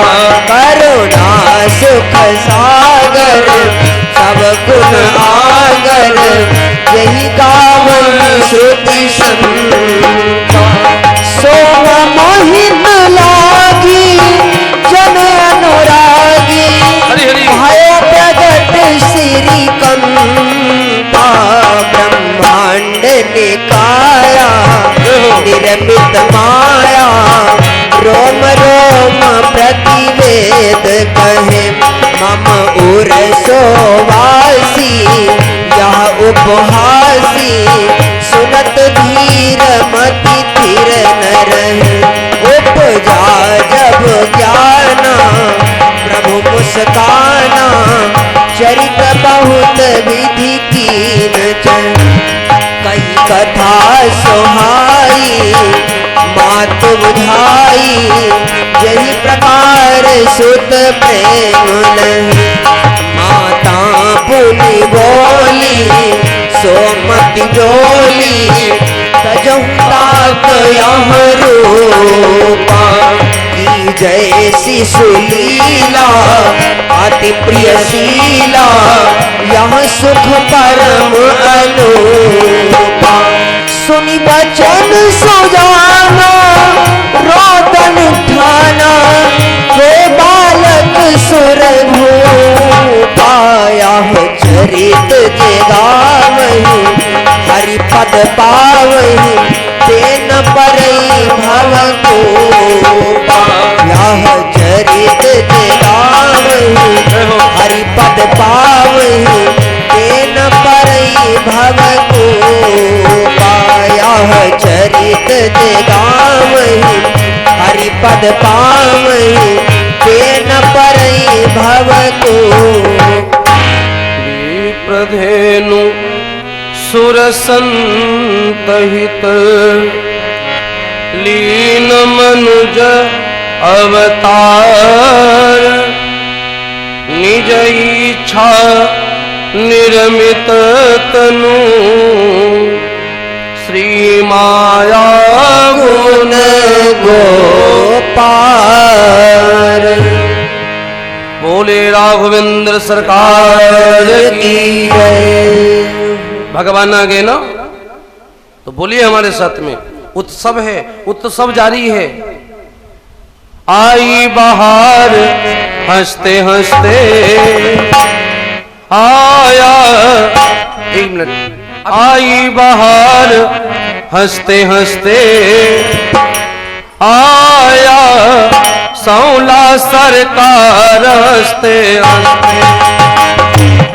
S2: करुणा सुख सागर सब गुण आगर यही गावन श्रुति संता। सोम मोहिन लागी जन अनुरागी भय प्रगट श्री कंता। ब्रह्मांड निकाया निर्मित माया रोम रोम प्रतिवेद कहे। मम उर सोवासी यह उपहासी सुनत धीर मति धीर न रहे। उपजा जब ज्ञाना प्रभु मुस्काना चरित बहुत विधि कीन कही कथा सोहाई मात बुझाई। यही प्रकार सुत प्रेम नहीं। माता पुनि बोली सोमति डोली तजहु तात यह रूपा। जैसी सुलीला अति प्रियशीला यह सुख परम अनूपा। सुनि बचन सुजाना रोदन ठाना हे बालक सुर भूपा। यह चरित जे गावहि हरि पद पावहि तेन परई भव कोपा। यह चरित जे गावहि हरि पद पावहि तेन परई भव कोपा। यह चरित जे गावहि हरि पद पावहि तेन परई भव कोपा।
S1: प्रधेनु सुरसंतहित लीन मनुज अवतार। निज इच्छा निर्मित तनु श्री माया गुण
S2: गोपाल।
S1: बोले राघवेंद्र सरकार की
S2: जय।
S1: भगवान आ गए ना तो बोलिए हमारे साथ में, उत्सव है, उत्सव जारी है। आई बहार हंसते हंसते आया, एक मिनट, आई बहार हंसते हंसते आया सौला सरकार हंसते हंसते।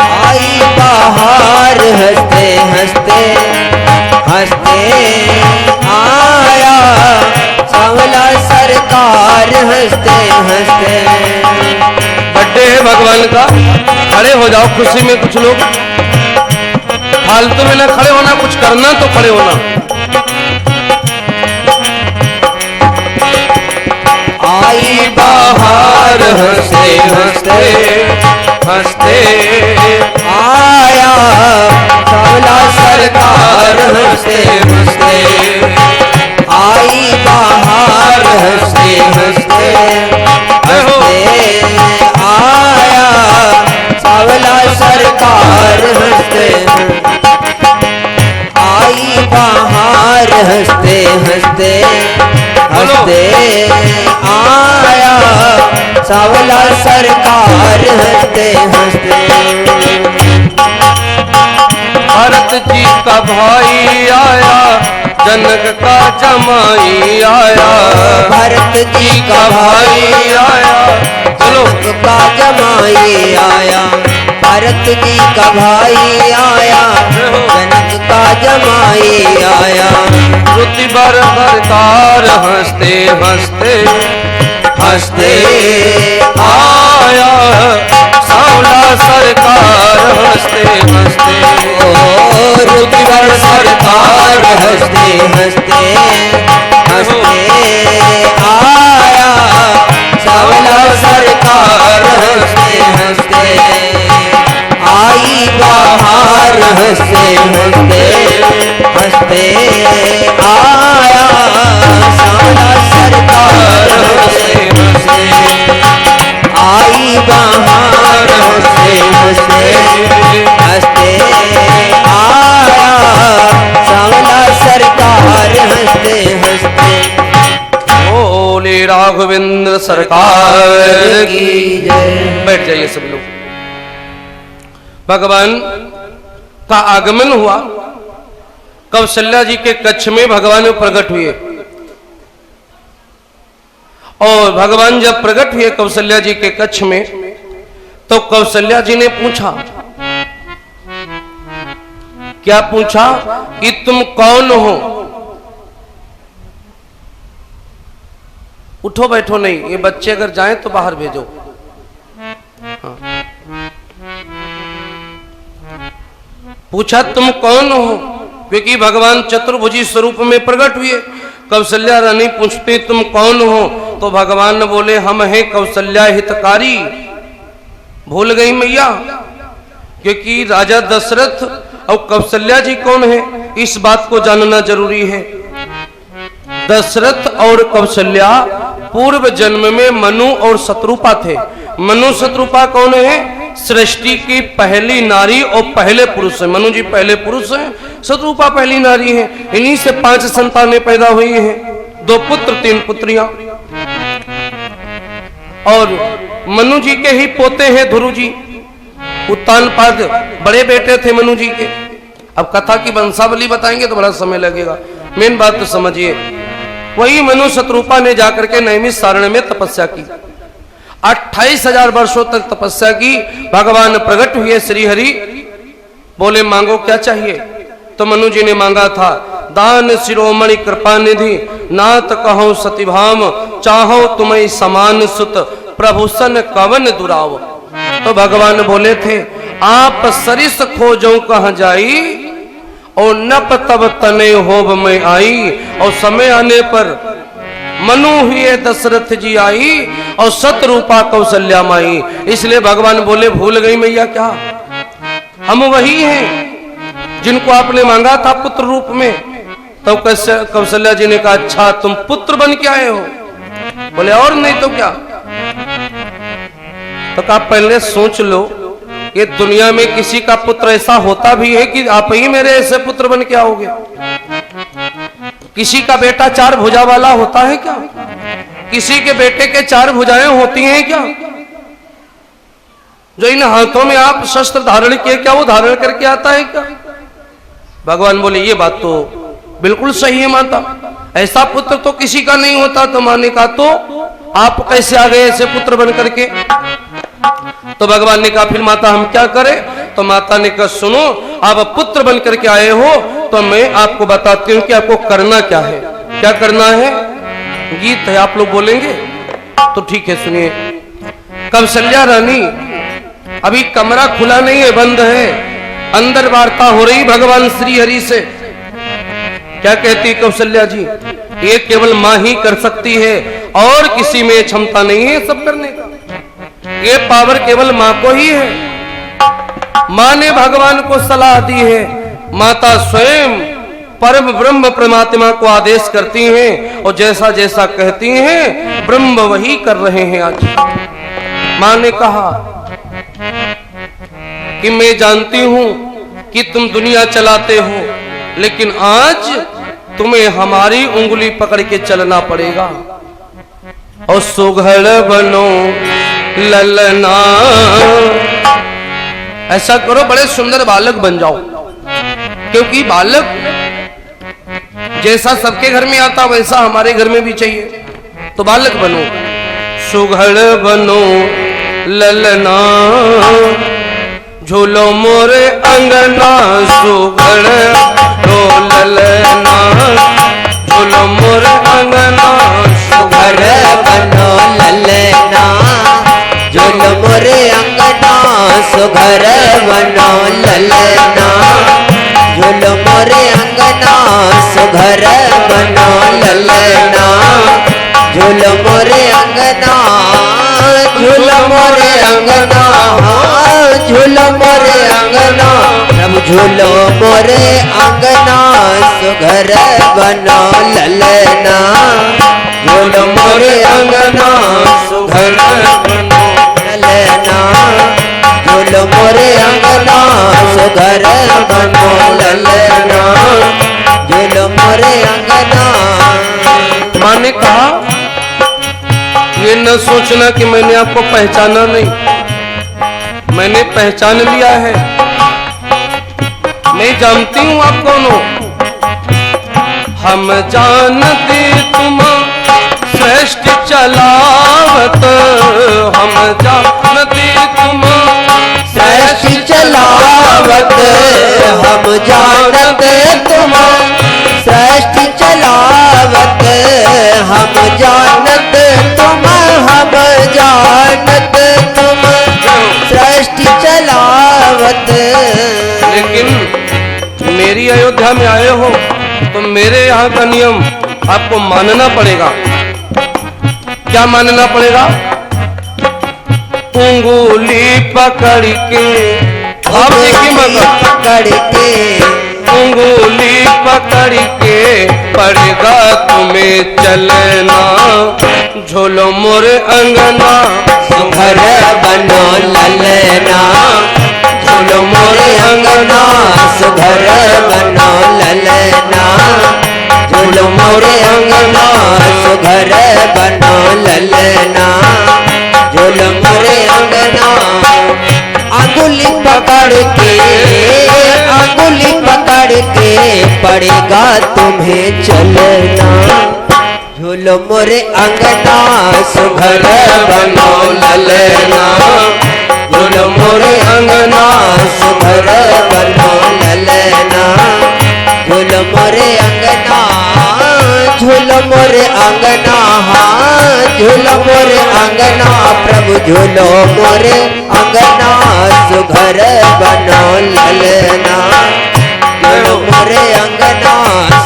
S2: आई बहार हंसते हंसते हंसते आया सांवला सरकार हंसते हंसते।
S1: बर्थडे है भगवान का, खड़े हो जाओ खुशी में। कुछ लोग फालतू में ना खड़े होना, कुछ करना तो खड़े होना।
S2: आई बहार हंसते हंसते
S1: हंसते
S2: आया सांवला सरकार हंसते हंसते। आई बहार हंसते हंसते हंसते आया सांवला सरकार हंसते। आई बहार हंसते हंसते हंसते आया सांवला सरकार हंसते हंसते।
S1: भरत जी का भाई आया, जनक का जमाई आया।
S2: भरत जी का भाई
S1: आया, चलो
S2: जनक का जमाई आया। भरत जी का भाई आया, जनक का जमाई आया।
S1: श्रुति बर सरकार हंसते हंसते हंसते आया सांवला सरकार हंसते हंसते।
S2: ओ रुचि बर सरकार हंसते हंसते हंसते आया सांवला सरकार हंसते हंसते। आई बहार हंसते हंसते हंसते आया सांवला सरकार हंसते हंसते। आई बहार हंसते हंसते हंसते आया सांवला सरकार हंसते हंसते।
S1: बोले राघवेंद्र सरकार की
S2: जय।
S1: बैठ जाइए सब लोग। भगवान का आगमन हुआ, कौशल्या जी के कच्छ में भगवान प्रकट हुए। और भगवान जब प्रकट हुए कौशल्या जी के कच्छ में, तो कौशल्या जी ने पूछा, क्या पूछा कि तुम कौन हो? उठो बैठो नहीं, ये बच्चे अगर जाएं तो बाहर भेजो। हाँ। पूछा तुम कौन हो, क्योंकि भगवान चतुर्भुजी स्वरूप में प्रकट हुए। कौशल्या रानी पूछते तुम कौन हो, तो भगवान बोले हम हैं कौशल्या हितकारी। भूल गई मैया, क्योंकि राजा दशरथ और कौशल्या जी कौन है, इस बात को जानना जरूरी है। दशरथ और कौशल्या पूर्व जन्म में मनु और शत्रुपा थे। मनु शत्रुपा कौन है? सृष्टि की पहली नारी और पहले पुरुष है। मनु जी पहले पुरुष हैं, शत्रुपा पहली नारी है। इन्हीं से 5 संतानें पैदा हुई हैं, 2 पुत्र 3 पुत्रियां। और मनु जी के ही पोते हैं ध्रुव जी। उत्तानपाद बड़े बेटे थे मनु जी के। अब कथा की वंशावली बताएंगे तो बड़ा समय लगेगा, मेन बात तो समझिए। वही मनु शत्रुपा ने जाकर के नैमिषारण्य में तपस्या की, 28,000 वर्षों तक तपस्या की। भगवान प्रकट हुए श्री हरि, बोले मांगो क्या चाहिए? तो मनु जी ने मांगा था, दान शिरोमणि कृपा निधि, नाथ कहो सतीभाम, चाहो तुम्हें समान सुत, प्रभुसन कवन दुराव। तो भगवान बोले थे, आप सरिस खोजो कहाँ जाई, और नप तब तने होब में आई। और समय आने पर मनु हुए दशरथ जी आई, और शतरूपा कौशल्या माई। इसलिए भगवान बोले, भूल गई मैया क्या? हम वही हैं जिनको आपने मांगा था पुत्र रूप में। तो कौशल्या जी ने कहा, अच्छा तुम पुत्र बन के आए हो? बोले और नहीं तो क्या। तो कहा पहले सोच लो, ये दुनिया में किसी का पुत्र ऐसा होता भी है कि आप ही मेरे ऐसे पुत्र बन के आओगे? किसी का बेटा 4 भुजा वाला होता है क्या? किसी के बेटे के 4 भुजाएं होती हैं क्या? जो इन हाथों में आप शस्त्र धारण किए, क्या वो धारण करके आता है क्या? भगवान बोले, ये बात तो बिल्कुल सही है माता, ऐसा पुत्र तो किसी का नहीं होता। तो माने कहा, तो आप कैसे आ गए ऐसे पुत्र बन करके? तो भगवान ने कहा, फिर माता हम क्या करें? तो माता ने कहा, सुनो, आप पुत्र बन करके आए हो तो मैं आपको बताती हूँ कि आपको करना क्या है। क्या करना है? गीत है, आप लोग बोलेंगे तो ठीक है, सुनिए। कौशल्या रानी, अभी कमरा खुला नहीं है, बंद है, अंदर वार्ता हो रही भगवान श्री हरि से। क्या कहती कौशल्या जी? ये केवल मां ही कर सकती है, और किसी में क्षमता नहीं है सब करने का। ये पावर केवल मां को ही है। मां ने भगवान को सलाह दी है। माता स्वयं परम ब्रह्म परमात्मा को आदेश करती हैं, और जैसा जैसा कहती हैं ब्रह्म वही कर रहे हैं। आज मां ने कहा कि मैं जानती हूं कि तुम दुनिया चलाते हो, लेकिन आज तुम्हें हमारी उंगली पकड़ के चलना पड़ेगा। और सुघड़ बनो ललना, ऐसा करो बड़े सुंदर बालक बन जाओ, क्योंकि बालक जैसा सबके घर में आता वैसा हमारे घर में भी चाहिए। तो बालक बनो, सुघड़ बनो ललना, झूलो मोरे अंगना, सुघड़ रो ललना, झूलो मोरे अंगना,
S2: सुघड़ बनो ललना, झूलो मोरे अंगना, सुघड़ बनो ललना, झूलो मोरे अंगना, सुघड़ बनो ललना, झूलो मोरे अंगना, झूलो मोरे अंगना, झूलो मोरे अंगना, प्रभु झूलो मोरे अंगना, सुघड़ बनो ललना, झूलो मोरे अंगना, सुघड़ बनो ललना, झूलो मोरे अंगना, सुघड़ बनो ललना, झूलो मोरे अंगना।
S1: मां ने कहा, ये न सोचना कि मैंने आपको पहचाना नहीं, मैंने पहचान लिया है। मैं जानती हूं आप कौन हो। हम जानते तुम श्रेष्ठ चलावत, हम जानते तुम
S2: श्रेष्ठ चलावत, हम जानते तुम श्रेष्ठ चलावत, हम जानते तुम, हम जानते तुम श्रेष्ठ चलावत।
S1: लेकिन मेरी अयोध्या में आए हो तो मेरे यहाँ का नियम आपको मानना पड़ेगा। क्या मानना पड़ेगा? उंगली पकड़ के, आप देखिए मगर
S2: पकड़ के,
S1: उंगली पकड़ के पड़ेगा तुम्हें चलना, झोलो मोरे अंगना
S2: सुघर बनो ललना, झूलो मोरे अंगना सुघर बनो ललना, झूलो मोरे अंगना सुघर बनो ललना, झूलो मोरे अंगना। अंगुली पकड़ के पड़ेगा तुम्हें चलना, झूलो मोरे अंगना सुघर बनो ललना, झूलो मोरे अंगना सुघर बनो ललना, झूलो मोरे अंगना, झूलो मोरे अंगना, हाँ झूलो मोरे अंगना प्रभु, झूलो मोरे अंगना सुघर बनो ललना, झूलो मोरे अंगना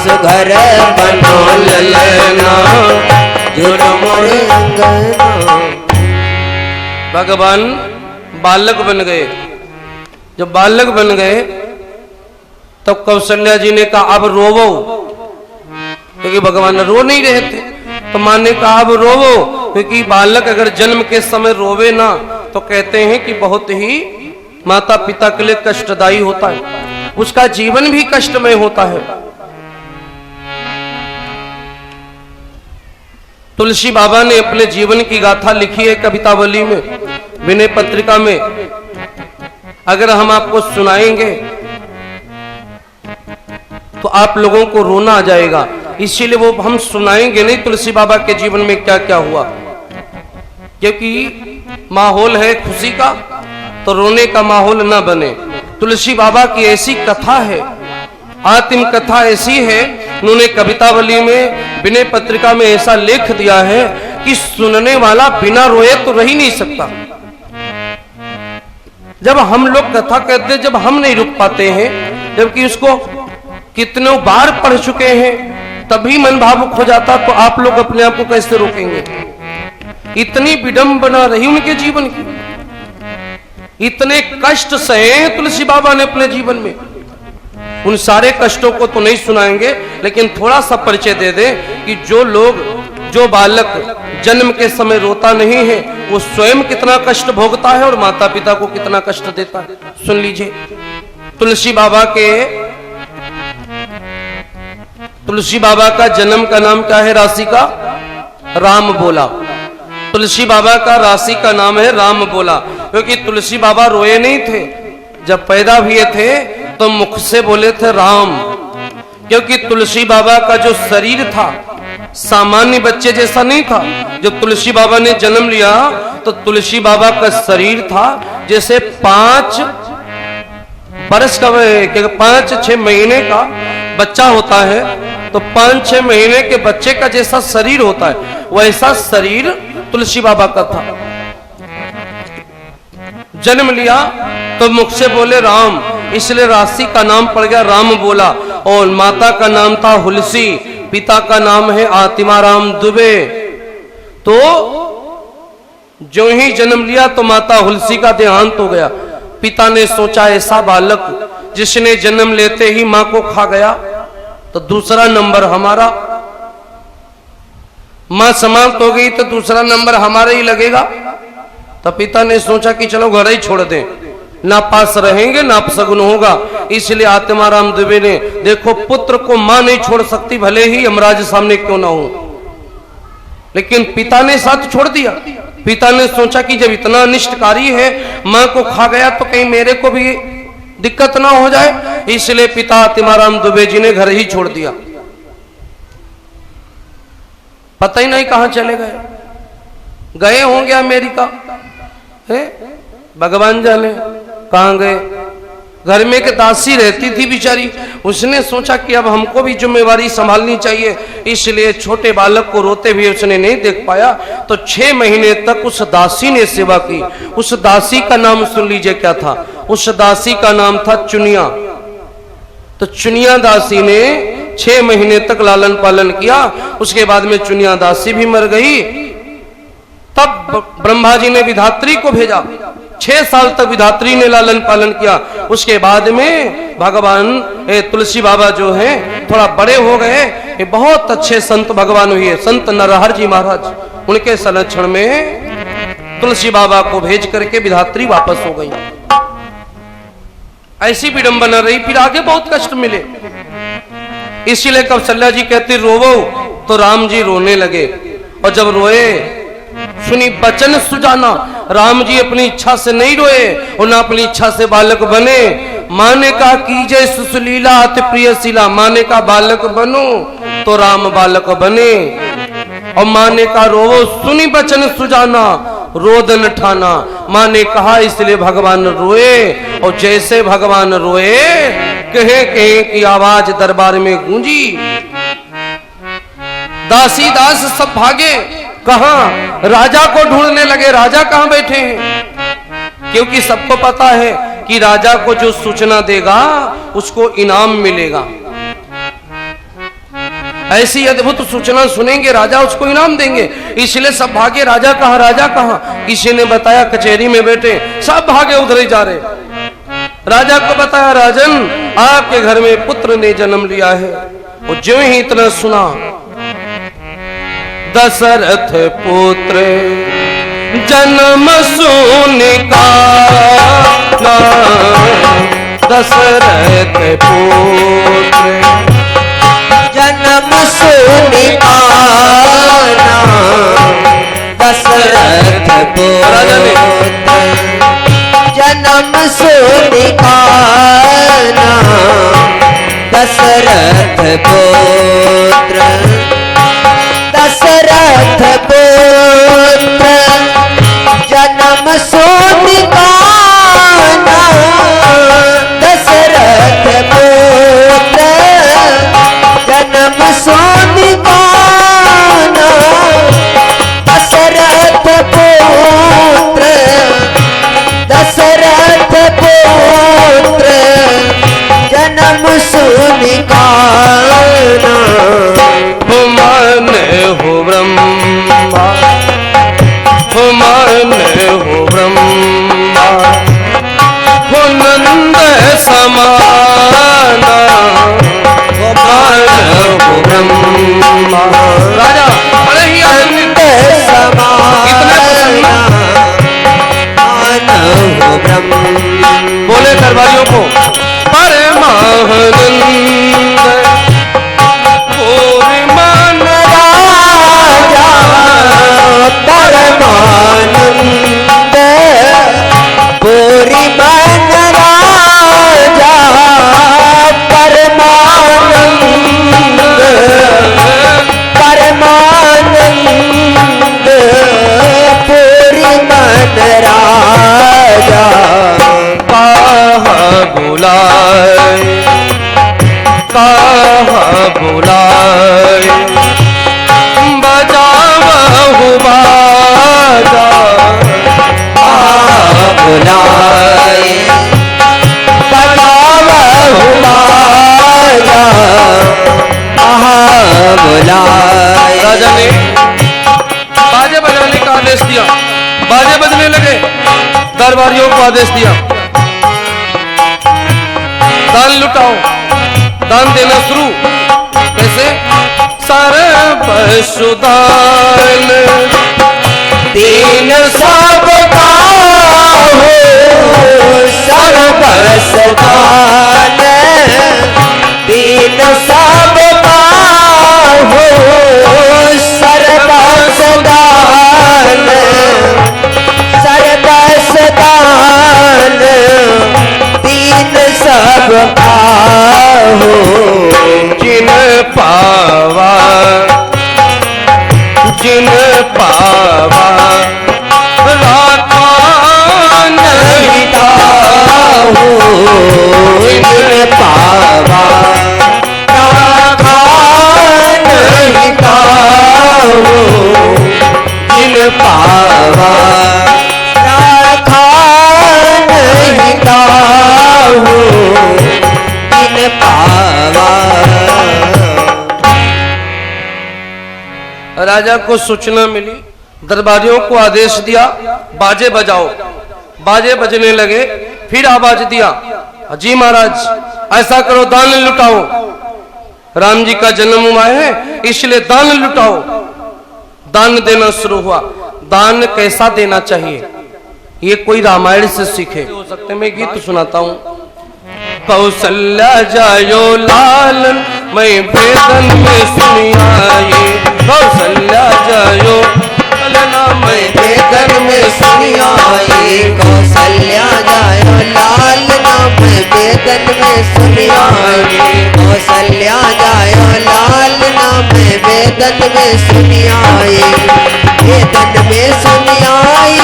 S2: सुघर बनो ललना, झूलो मोरे अंगना।
S1: भगवान बालक बन गए। जब बालक बन गए तब तो कौशल्या जी ने कहा अब रोवो, क्योंकि भगवान रो नहीं रहे थे। तो माँ ने कहा अब रोवो, क्योंकि बालक अगर जन्म के समय रोवे ना तो कहते हैं कि बहुत ही माता पिता के लिए कष्टदायी होता है, उसका जीवन भी कष्टमय होता है। तुलसी बाबा ने अपने जीवन की गाथा लिखी है कवितावली में, विनय पत्रिका में। अगर हम आपको सुनाएंगे तो आप लोगों को रोना आ जाएगा, इसीलिए वो हम सुनाएंगे नहीं तुलसी बाबा के जीवन में क्या क्या हुआ। क्योंकि माहौल है खुशी का तो रोने का माहौल ना बने। तुलसी बाबा की ऐसी कथा है, आत्म कथा ऐसी है, उन्होंने कवितावली में विनय पत्रिका में ऐसा लेख दिया है कि सुनने वाला बिना रोए तो रह ही नहीं सकता। जब हम लोग कथा कहते जब हम नहीं रुक पाते हैं, जबकि उसको कितने बार पढ़ चुके हैं तभी मन भावुक हो जाता, तो आप लोग अपने आप को कैसे रोकेंगे। इतनी विडंबना रही उनके जीवन की, इतने कष्ट सहे तुलसी बाबा ने अपने जीवन में। उन सारे कष्टों को तो नहीं सुनाएंगे, लेकिन थोड़ा सा परिचय दे दें कि जो बालक जन्म के समय रोता नहीं है वो स्वयं कितना कष्ट भोगता है और माता पिता को कितना कष्ट देता है। सुन लीजिए, तुलसी बाबा का जन्म का नाम क्या है राशि का? राम बोला। तुलसी बाबा का राशि का नाम है राम बोला, क्योंकि तुलसी बाबा रोए नहीं थे। जब पैदा हुए थे तो मुख से बोले थे राम, क्योंकि तुलसी बाबा का जो शरीर था सामान्य बच्चे जैसा नहीं था। जब तुलसी बाबा ने जन्म लिया तो तुलसी बाबा का शरीर था जैसे 5 बरस का 5-6 महीने का बच्चा होता है, तो 5-6 महीने के बच्चे का जैसा शरीर होता है वैसा शरीर तुलसी बाबा का था। जन्म लिया तो मुख से बोले राम, इसलिए राशि का नाम पड़ गया राम बोला। और माता का नाम था हुलसी, पिता का नाम है आत्माराम दुबे। तो जो ही जन्म लिया तो माता हुलसी का देहांत हो गया। पिता ने सोचा ऐसा बालक जिसने जन्म लेते ही मां को खा गया तो दूसरा नंबर हमारा, मां समाप्त हो गई तो दूसरा नंबर हमारा ही लगेगा। तो पिता ने सोचा कि चलो घर ही छोड़ दें, ना पास रहेंगे ना अपशगुन होगा। इसलिए आत्माराम दुबे ने, देखो पुत्र को मां नहीं छोड़ सकती भले ही यमराज सामने क्यों ना हो, लेकिन पिता ने साथ छोड़ दिया। पिता ने सोचा कि जब इतना अनिष्टकारी है, मां को खा गया तो कहीं मेरे को भी दिक्कत ना हो जाए, इसलिए पिता आत्माराम दुबे जी ने घर ही छोड़ दिया। पता ही नहीं कहां चले गए होंगे अमेरिका है, भगवान जाने कहां गए। घर में एक दासी रहती थी बेचारी, उसने सोचा कि अब हमको भी जिम्मेवारी संभालनी चाहिए, इसलिए छोटे बालक को रोते हुए उसने नहीं देख पाया तो 6 महीने तक उस दासी ने सेवा की। उस दासी का नाम सुन लीजिए क्या था, उस दासी का नाम था चुनिया। तो चुनिया दासी ने 6 महीने तक लालन पालन किया, उसके बाद में चुनिया दासी भी मर गई। तब ब्रह्मा जी ने विधात्री को भेजा, 6 साल तक विधात्री ने लालन पालन किया। उसके बाद में भगवान तुलसी बाबा जो हैं थोड़ा बड़े हो गए, बहुत अच्छे संत भगवान हुए, संत नरहर जी महाराज उनके संरक्षण में तुलसी बाबा को भेज करके विधात्री वापस हो गई। ऐसी विडंबना रही, फिर आगे बहुत कष्ट मिले। इसीलिए कौशल्या जी कहती रोवो, तो राम जी रोने लगे। और जब रोए, सुनी बचन सुजाना, राम जी अपनी इच्छा से नहीं रोए और ना अपनी इच्छा से बालक बने। माँ ने कहा कीजे सुशीला अति प्रिय शिला, माँ ने कहा बालक बनो तो राम बालक बने। और माँ ने कहा रोवो, सुनी बचन सुजाना, रोदन ठाना। माँ ने कहा इसलिए भगवान रोए। और जैसे भगवान रोए, कहे कहे की आवाज दरबार में गूंजी। दासी दास सब भागे, कहां? राजा को ढूंढने लगे, राजा कहां बैठे हैं? क्योंकि सबको पता है कि राजा को जो सूचना देगा उसको इनाम मिलेगा। ऐसी अद्भुत सूचना सुनेंगे राजा उसको इनाम देंगे। इसलिए सब भागे, राजा कहां, राजा कहां? किसी ने बताया कचहरी में बैठे, सब भागे उधर ही जा रहे। राजा को बताया राजन आपके घर में पुत्र ने जन्म लिया है। और जो ही इतना सुना, दशरथ पुत्र जन्म सुनिका, दशरथ पुत्र
S2: जन्म सुनिका, दशरथ पुत्र जन्म सुनिका, दशरथ पुत्र दशरथ पुत्र जन्म सुनिका, दशरथ पुत्र जन्म सुनिका, दशरथ पुत्र दशरथ पुत्र जन्म सुनिका।
S1: मन हो ब्रह्मा, मन हो ब्रह्मा, हो नंद समाना, मन हो ब्रह्मा। राजा बड़े ही आनंदित
S2: समाना, मन हो ब्रह्मा।
S1: बोले दरबारियों को, परमानंद
S2: परमानंद पूरी मन राजा, परमानंद परमानंद पूरी मन राजा।
S1: कहाँ बुलाए, कहाँ बुलाए, बजावहु बाजा,
S2: बुलाए बजावहु बाजा, बुलाए।
S1: राजा ने बाजे बजाने का आदेश दिया, बाजे बजने लगे। दरबारियों को आदेश दिया दान लुटाओ, दान देना शुरू। कैसे? सर्वसुदान
S2: तीन सबका हो, सर्वसुदान तीन सबका हो, सर्वसुदान सर्वसुदान तीन सबका हो।
S1: जिन पावा, जिन पावा राखा नहीं
S2: हो, जिन पावा राखा नहीं हो, जिन पावा राखा नहीं हो, जिन पावा।
S1: राजा को सूचना मिली, दरबारियों को आदेश दिया बाजे बजाओ। बाजे बजने लगे, फिर आवाज दिया जी महाराज ऐसा करो, दान लुटाओ। राम जी का जन्म हुआ है इसलिए दान लुटाओ। दान देना शुरू हुआ। दान कैसा देना चाहिए ये कोई रामायण से सीखे हो सकते। मैं गीत सुनाता हूँ। कौशल्या जायो लालन मैं वेदन में सुनी आई। कौशल्या जायो ललना मैं
S2: वेदन में सुनी आई। कौशल्या जायो लालना मैं वेदन में सुनी आई। कौशल्या जायो लालना मैं वेदन में सुनी आई। वेदन में सुनी आई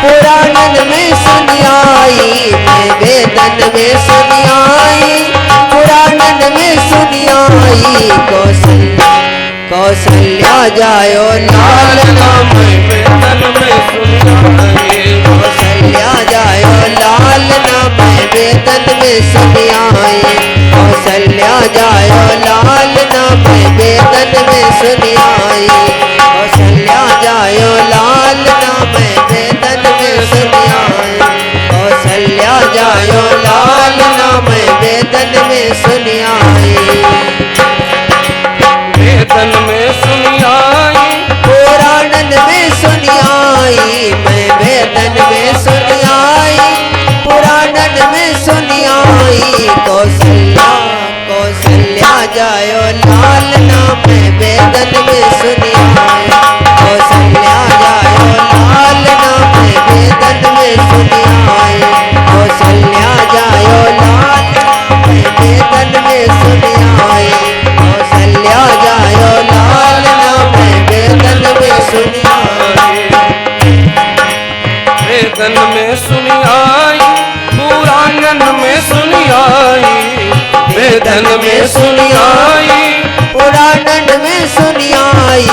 S2: पुराणन में सुनी आई। मैं वेदन में सुनी आई पुराणन में सुनी आई। कौशल्या जायो लालना
S1: मैं वेदन में सुनी आई।
S2: कौशल्या जायो लालना मैं वेदन में सुनी आई। कौशल्या जायो लालना मैं वेदन में सुनी आई। कौशल्या जायो लालना मैं वेदन में सुनी आई। कौशल्या जायो लालना मैं वेदन में सुनी आई।
S1: वेदन में सुनी आई
S2: पुराणन में सुनी आई। मैं वेदन में सुनी आई पुराणन में सुनी आई। कौशल्या जायो लालना मैं वेदन में सुनी आई। कौशल्या जायो लालना मैं वेदन में सुनी आई। कौशल्या जायो लालना मैं वेदन में सुनी आई। कौशल्या जायो लालना मैं वेदन में सुनी आई।
S1: वेदन में सुनी आई पुराणन में सुनी आई। वेदन में सुनी आई
S2: पुराणन में सुनी आई।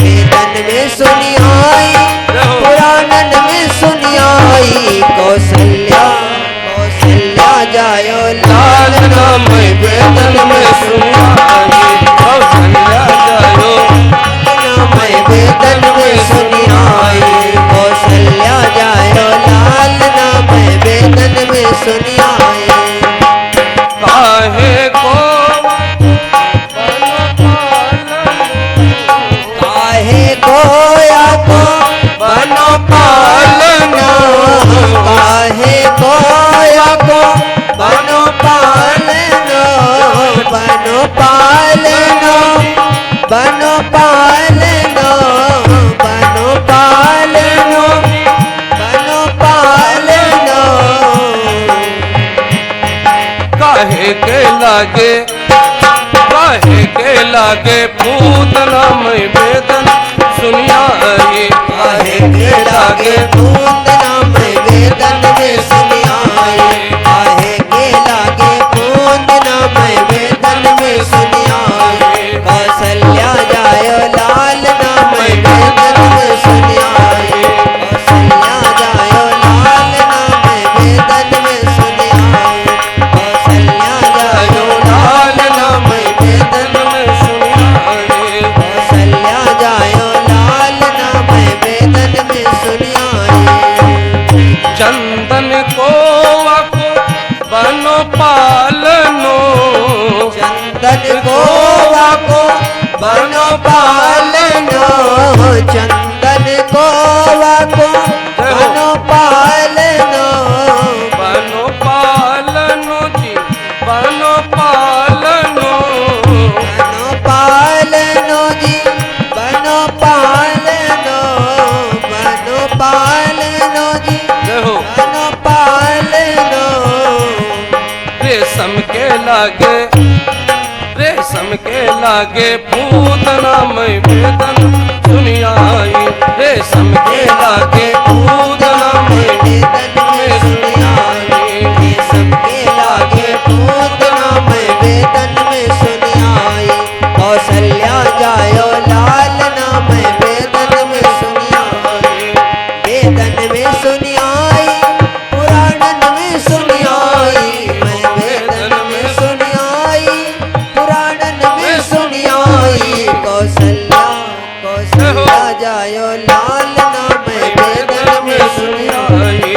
S2: वेदन में सुनी आई पुराणन में सुनी आई। कौशल्या जायो
S1: लालना मैं वेदन में सुनी आई। कौशल्या जायो
S2: मैं वेदन में सुनी आई। कौशल्या जायो लालना मैं वेदन में सुनी आई।
S1: काहे को
S2: काहे कोया को बनो पालना। काहे कोया को बनो पालना। बनो पालना बनो पालना बनो पालना बनो पालना।
S1: काहे के लागे पूतना मैं वेदन सुनिया आई।
S2: काहे के लागे पूतना मैं वेदन में सुनी आई। काहे के लागे पूतना मैं वेदन में सुनी आई। कौशल्या जायो लालना मैं वेदन में सुनी आई। कौशल्या जायो लालना मैं वेदन में सुनी आई। कौशल्या जायो लालना मैं वेदन में सुनी आई। कौशल्या जायो लालना मैं वेदन में सुनी आई।
S1: चंदन को बनो पालनो।
S2: चंदन कोवा को बनो पालनो। चंदन कोवा को बनो पालनो।
S1: बनो पालनो जी बनो पालनो।
S2: बनो पालनो जी बनो पालनो। बनो पालनो जी
S1: देखो
S2: बनो पालनो।
S1: रेशम के लागे पूतना मैं वेदन सुनी आई। रेशम के लागे पूतना मैं
S2: वेदन में सुनी आई। रेशम के लागे पूतना मैं वेदन में सुनी आई। कौशल्या जायो लालना मैं वेदन में सुनी आई। वेदन में सुनी आई पुराणन में सुनी आई। मैं वेदन में सुनी आई पुराणन में सुनी आई। कौशल्या जायो लालना मैं वेदन में सुनी आई।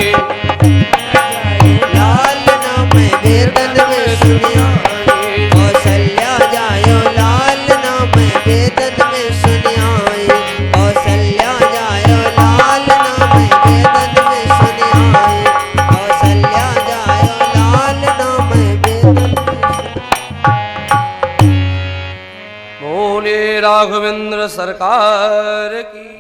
S1: राघवेंद्र सरकार की।